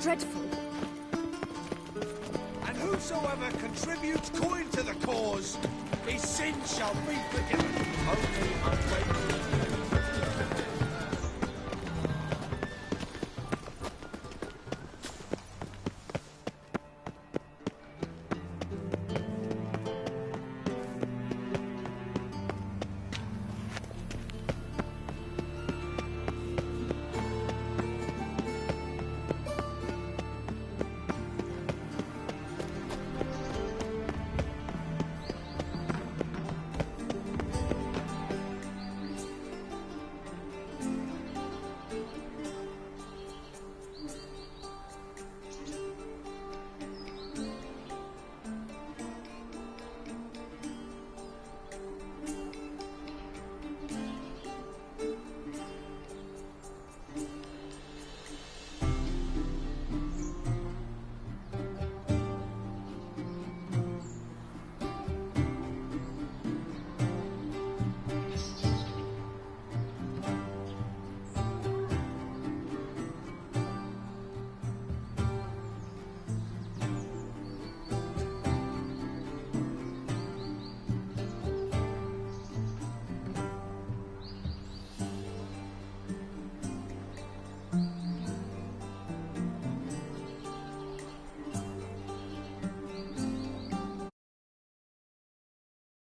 dreadful. And whosoever contributes coin to the cause, his sins shall be forgiven. Only unfaithful